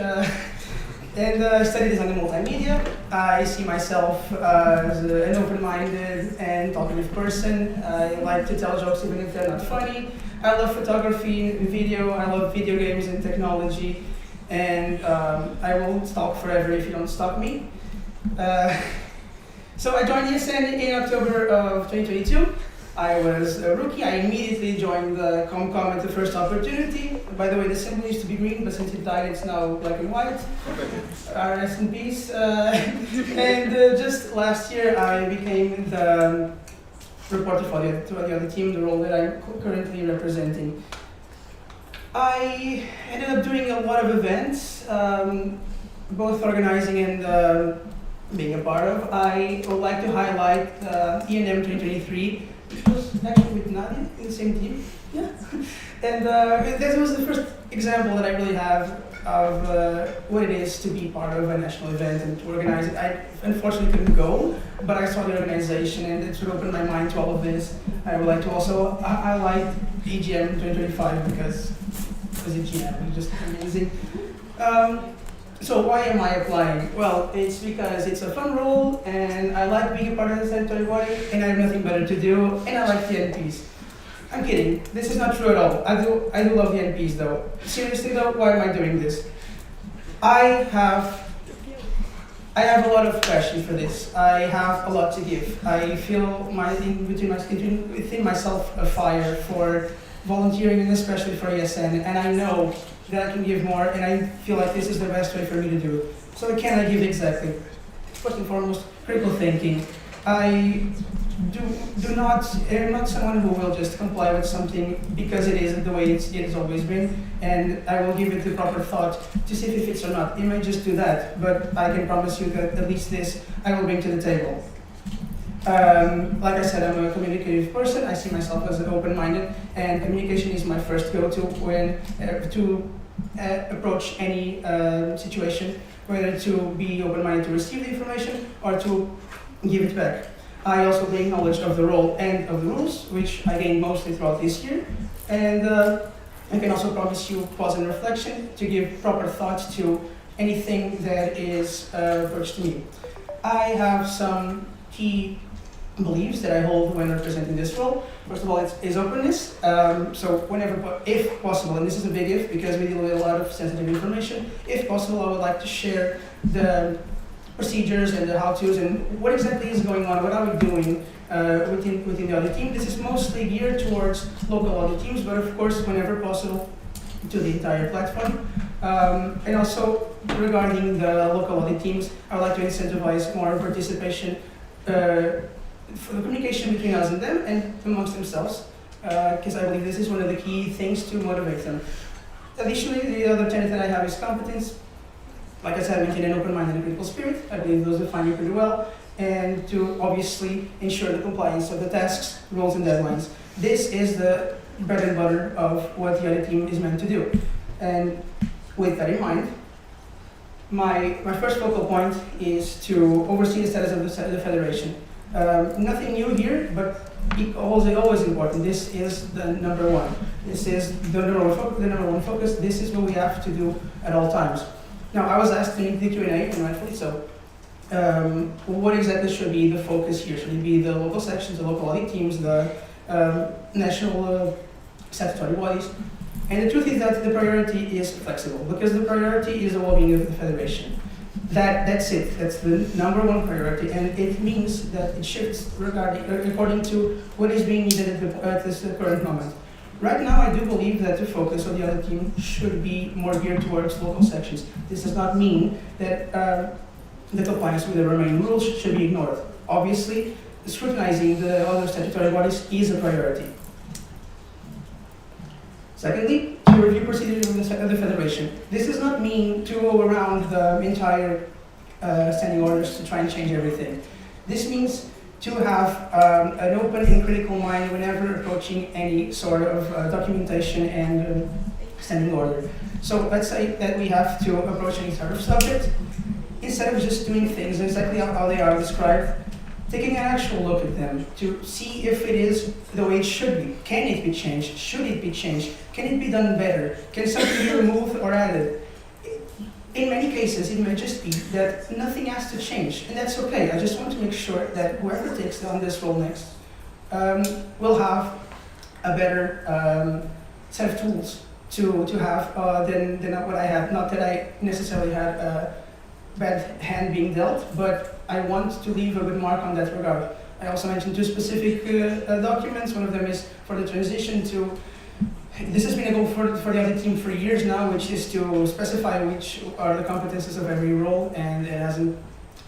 And I studied design and multimedia. I see myself as an open-minded and talkative person. I like to tell jokes even if they're not funny. I love photography and video. I love video games and technology. And I will talk forever if you don't stop me. So I joined ESN in October of 2022. I was a rookie. I immediately joined the ComCom at the first opportunity. By the way, the symbol used to be green, but since it died, it's now black and white. Rest in peace. And just last year, I became the reporter for the other team, the role that I'm currently representing. I ended up doing a lot of events, both organizing and being a part of. I would like to highlight E&M 2023, which was actually with Nadia in the same team. Yeah. And that was the first example that I really have of what it is to be part of a national event and to organize it. I unfortunately couldn't go, but I saw the organization and it sort of opened my mind to all of this. I would like to also highlight EGM 2025 because it was EGM, it was just amazing. So why am I applying? Well, it's because it's a fun role and I like being a part of the statutory body and I have nothing better to do and I like the NPs. I'm kidding, this is not true at all. I do love the NPs though. Seriously though, why am I doing this? I have a lot of passion for this. I have a lot to give. I feel within myself a fire for volunteering and especially for ESN, and I know that I can give more, and I feel like this is the best way for me to do it. So what can I give exactly? First and foremost, critical thinking. I'm not someone who will just comply with something because it is the way it has always been, and I will give it the proper thought to see if it fits or not. It might just do that, but I can promise you that at least this I will bring to the table. Like I said, I'm a communicative person. I see myself as open-minded, and communication is my first go-to when to approach any situation, whether to be open-minded to receive the information or to give it back. I also gain knowledge of the role and of the rules, which I gained mostly throughout this year, and I can also promise you pause and reflection to give proper thought to anything that is approached to me. I have some key beliefs that I hold when representing this role. First of all, is openness. So whenever, if possible, and this is a big if because we deal with a lot of sensitive information, if possible, I would like to share the procedures and the how-tos and what exactly is going on, what are we doing within the audit team. This is mostly geared towards local audit teams, but of course, whenever possible, to the entire platform. And also, regarding the local audit teams, I would like to incentivize more participation for the communication between us and them and amongst themselves, because I believe this is one of the key things to motivate them. Additionally, the other tenet that I have is competence. Like I said, maintain an open mind and a critical spirit. I believe those define you pretty well. And to obviously ensure the compliance of the tasks, rules, and deadlines. This is the bread and butter of what the audit team is meant to do. And with that in mind, my first focal point is to oversee the status of the Federation. Nothing new here, but always important. This is the number one. This is the number one focus. This is what we have to do at all times. Now, I was asked in the Q&A, and rightfully so, what exactly should be the focus here? Should it be the local sections, the local audit teams, the national statutory bodies? And the truth is that the priority is flexible, because the priority is the well-being of the Federation. That's it. That's the number one priority, and it means that it shifts according to what is being needed at this current moment. Right now, I do believe that the focus of the other team should be more geared towards local sections. This does not mean that the compliance with the remaining rules should be ignored. Obviously, scrutinizing the other statutory bodies is a priority. Secondly, to review procedures of the Federation. This does not mean to go around the entire standing orders to try and change everything. This means to have an open and critical mind whenever approaching any sort of documentation and standing order. So let's say that we have to approach any sort of subject, instead of just doing things exactly how they are described, taking an actual look at them to see if it is the way it should be. Can it be changed? Should it be changed? Can it be done better? Can something be removed or added? In many cases, it may just be that nothing has to change, and that's okay. I just want to make sure that whoever takes on this role next will have a better set of tools to have than what I had. Not that I necessarily had bad hand being dealt, but I want to leave a good mark on that regard. I also mentioned 2 specific documents. One of them is for the transition to, this has been a goal for the other team for years now, which is to specify which are the competences of every role, and it hasn't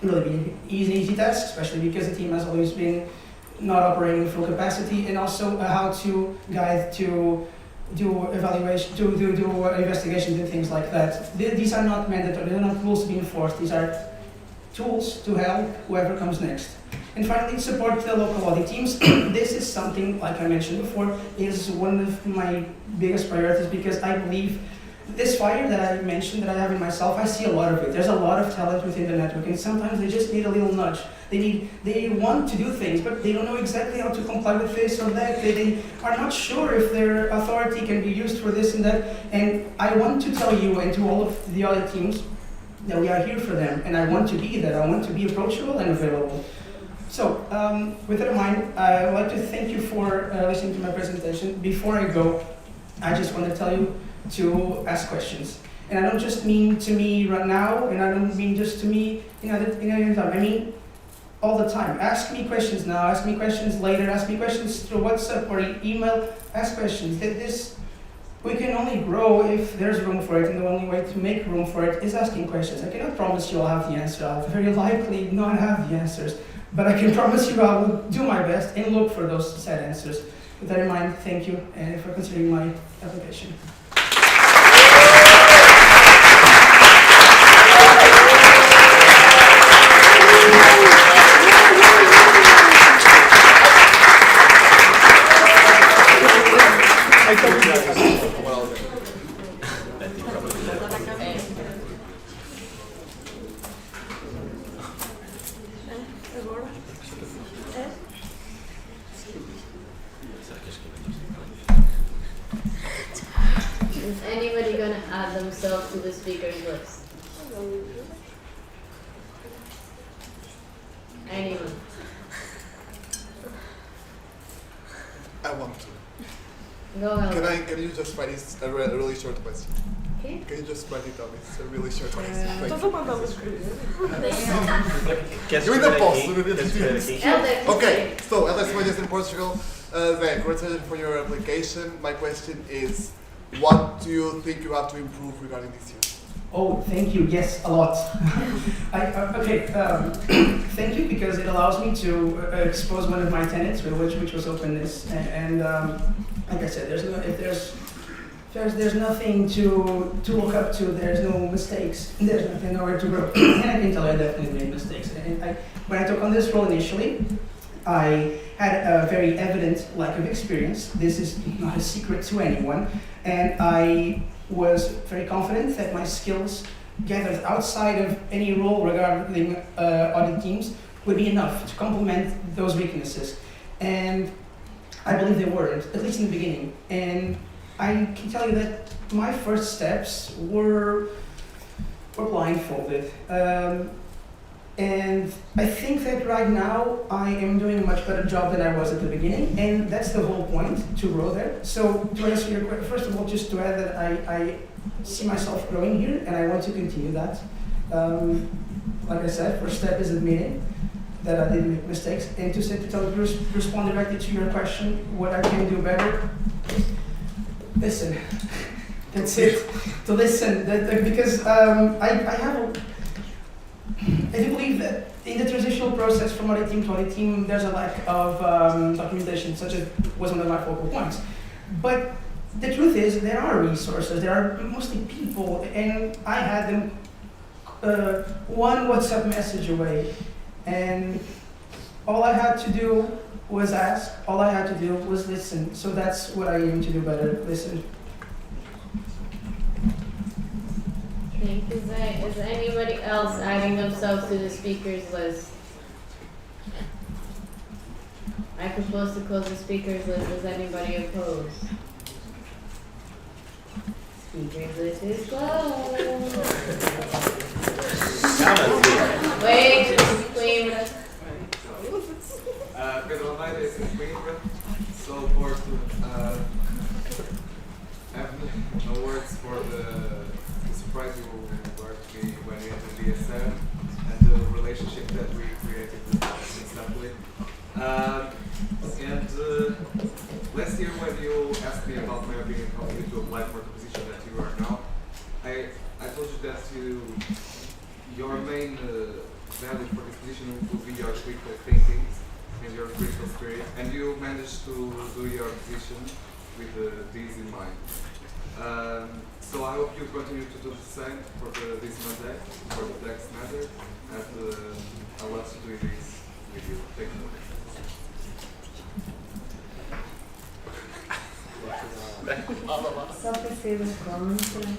really been an easy task, especially because the team has always been not operating full capacity, and also how to guide to do evaluation, to do investigations and things like that. These are not mandatory, they're not rules to be enforced, these are tools to help whoever comes next. And finally, support the local audit teams. This is something, like I mentioned before, is one of my biggest priorities, because I believe this fire that I mentioned, that I have in myself, I see a lot of it. There's a lot of talent within the network, and sometimes they just need a little nudge. They want to do things, but they don't know exactly how to comply with this or that. They are not sure if their authority can be used for this and that. And I want to tell you and to all of the other teams that we are here for them, and I want to be there. I want to be approachable and available. So, with that in mind, I would like to thank you for listening to my presentation. Before I go, I just want to tell you to ask questions. And I don't just mean to me right now, and I don't mean just to me in any time. I mean all the time. Ask me questions now, ask me questions later, ask me questions through WhatsApp or email. Ask questions. We can only grow if there's room for it, and the only way to make room for it is asking questions. I cannot promise you I'll have the answer. I'll very likely not have the answers, but I can promise you I will do my best and look for those said answers. With that in mind, thank you and for considering my application. Is anybody gonna add themselves to the speakers list? Anyone? I want to. Go ahead. Can you just write it a really short question? Okay. Can you just write it down? It's a really short question. Thank Estás you. a mandá-lo escrever? Eu ainda posso. Okay, so LXXIII in Portugal. Congratulations for your application. My question is, what do you think you have to improve regarding this year? Oh, thank you. Yes, a lot. Thank you, because it allows me to expose one of my tenets, which was openness. And like I said, there's nothing to look up to. There's no mistakes. There's nothing nowhere to grow. And I can tell you I definitely made mistakes. And when I took on this role initially, I had a very evident lack of experience. This is not a secret to anyone. And I was very confident that my skills gathered outside of any role regarding audit teams would be enough to complement those weaknesses. And I believe they weren't, at least in the beginning. And I can tell you that my first steps were blindfolded. And I think that right now I am doing a much better job than I was at the beginning, and that's the whole point, to grow there. So to answer your question, first of all, just to add that I see myself growing here, and I want to continue that. Like I said, first step is admitting that I did make mistakes, and to respond directly to your question, what I can do better, listen. That's it. To listen, because I do believe that in the transitional process from audit team to audit team, there's a lack of documentation, such as was one of my focal points. But the truth is, there are resources, there are mostly people, and I had them one WhatsApp message away. And all I had to do was ask, all I had to do was listen. So that's what I aim to do better, listen. Thank you, Zay. Is anybody else adding themselves to the speakers list? I propose to close the speakers list. Is anybody opposed? Speakers list is closed. Wait, disclaimer. Pedro Almeida is in Coimbra. So for have no words for the surprise you were to be when you entered DSM. valid for this position would be your critical thinking and your critical spirit, and you managed to do your position with this in mind. So I hope you continue to do the same for this mandate, for the next matter, and I want to do this with you. Thank you. Só para ser um contra.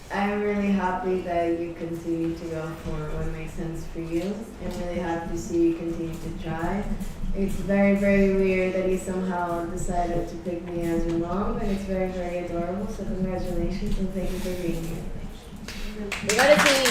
I'm really happy that you continue to go for what makes sense for you. I'm really happy to see you continue to try. It's very, very weird that you somehow decided to pick me as your mom, and it's very, very adorable. So congratulations and thank you for being here. We got a team.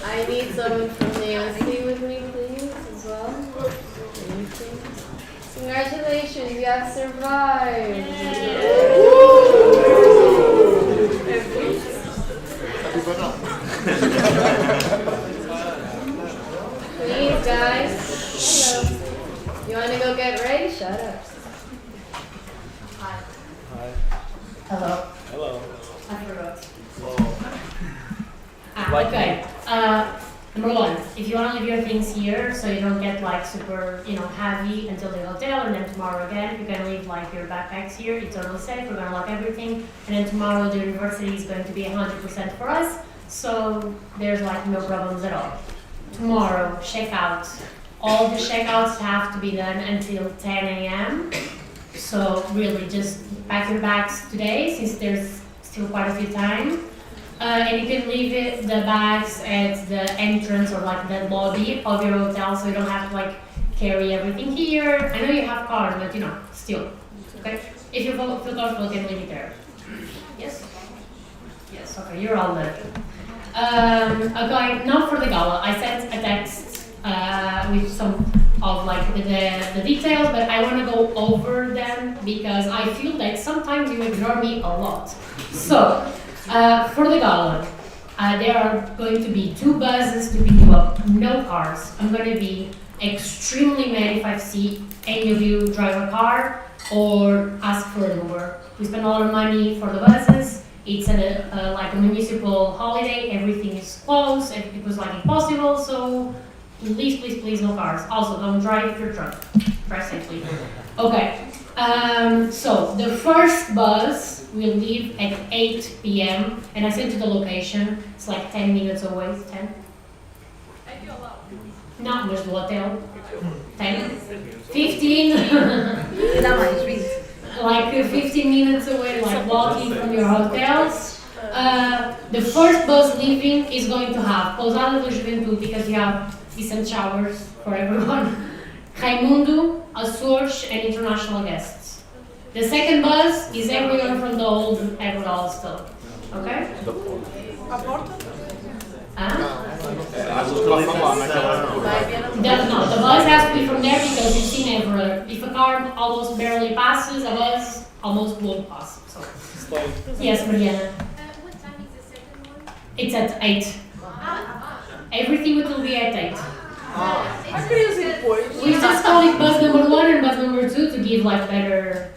I need someone from Nancy with me, please, as well. Thank you. Congratulations, you have survived. Please, guys. Hello. You want to go get ready? Shut up. Hi. Hi. Hello. Hello. I forgot. Like Okay. Number one, if you want to leave your things here so you don't get like super, heavy until the hotel and then tomorrow again, you can leave like your backpacks here. It's totally safe. We're going to lock everything. And then tomorrow the university is going to be 100% for us. So there's like no problems at all. Tomorrow, checkout. All the checkouts have to be done until 10 a.m. So really just pack your bags today since there's still quite a few time. And you can leave the bags at the entrance or like the lobby of your hotel, so you don't have to like carry everything here. I know you have cars, but still. Okay? If you feel comfortable, you can leave it there. Yes? Yes, okay, you're all there. Okay, now for the gala. I sent a text with some of like the details, but I want to go over them because I feel that sometimes you ignore me a lot. So, for the gala, there are going to be 2 buses to pick you up, no cars. I'm going to be extremely mad if I see any of you drive a car or ask for an Uber. We spend a lot of money for the buses. It's like a municipal holiday. Everything is closed. It was like impossible. So please, please, please, no cars. Also, don't drive if you're drunk. Drive safely. Okay. So the first bus will leave at 8 p.m. and I sent you the location. It's like 10 minutes away. 10? Não, mas do hotel. 10? 15? Like 15 minutes away, like walking from your hotels. The first bus leaving is going to have Pousada da Juventude because you have decent showers for everyone. Raimundo, Açores, and international guests. The second bus is everyone from the old Évora still. Okay? A porta? The bus has to be from there because you've seen Évora. If a car almost barely passes, a bus almost won't pass. So. Yes, Mariana. What time is the second one? It's at 8. Everything will be at 8. We just call it bus number 1 and bus number 2 to give like better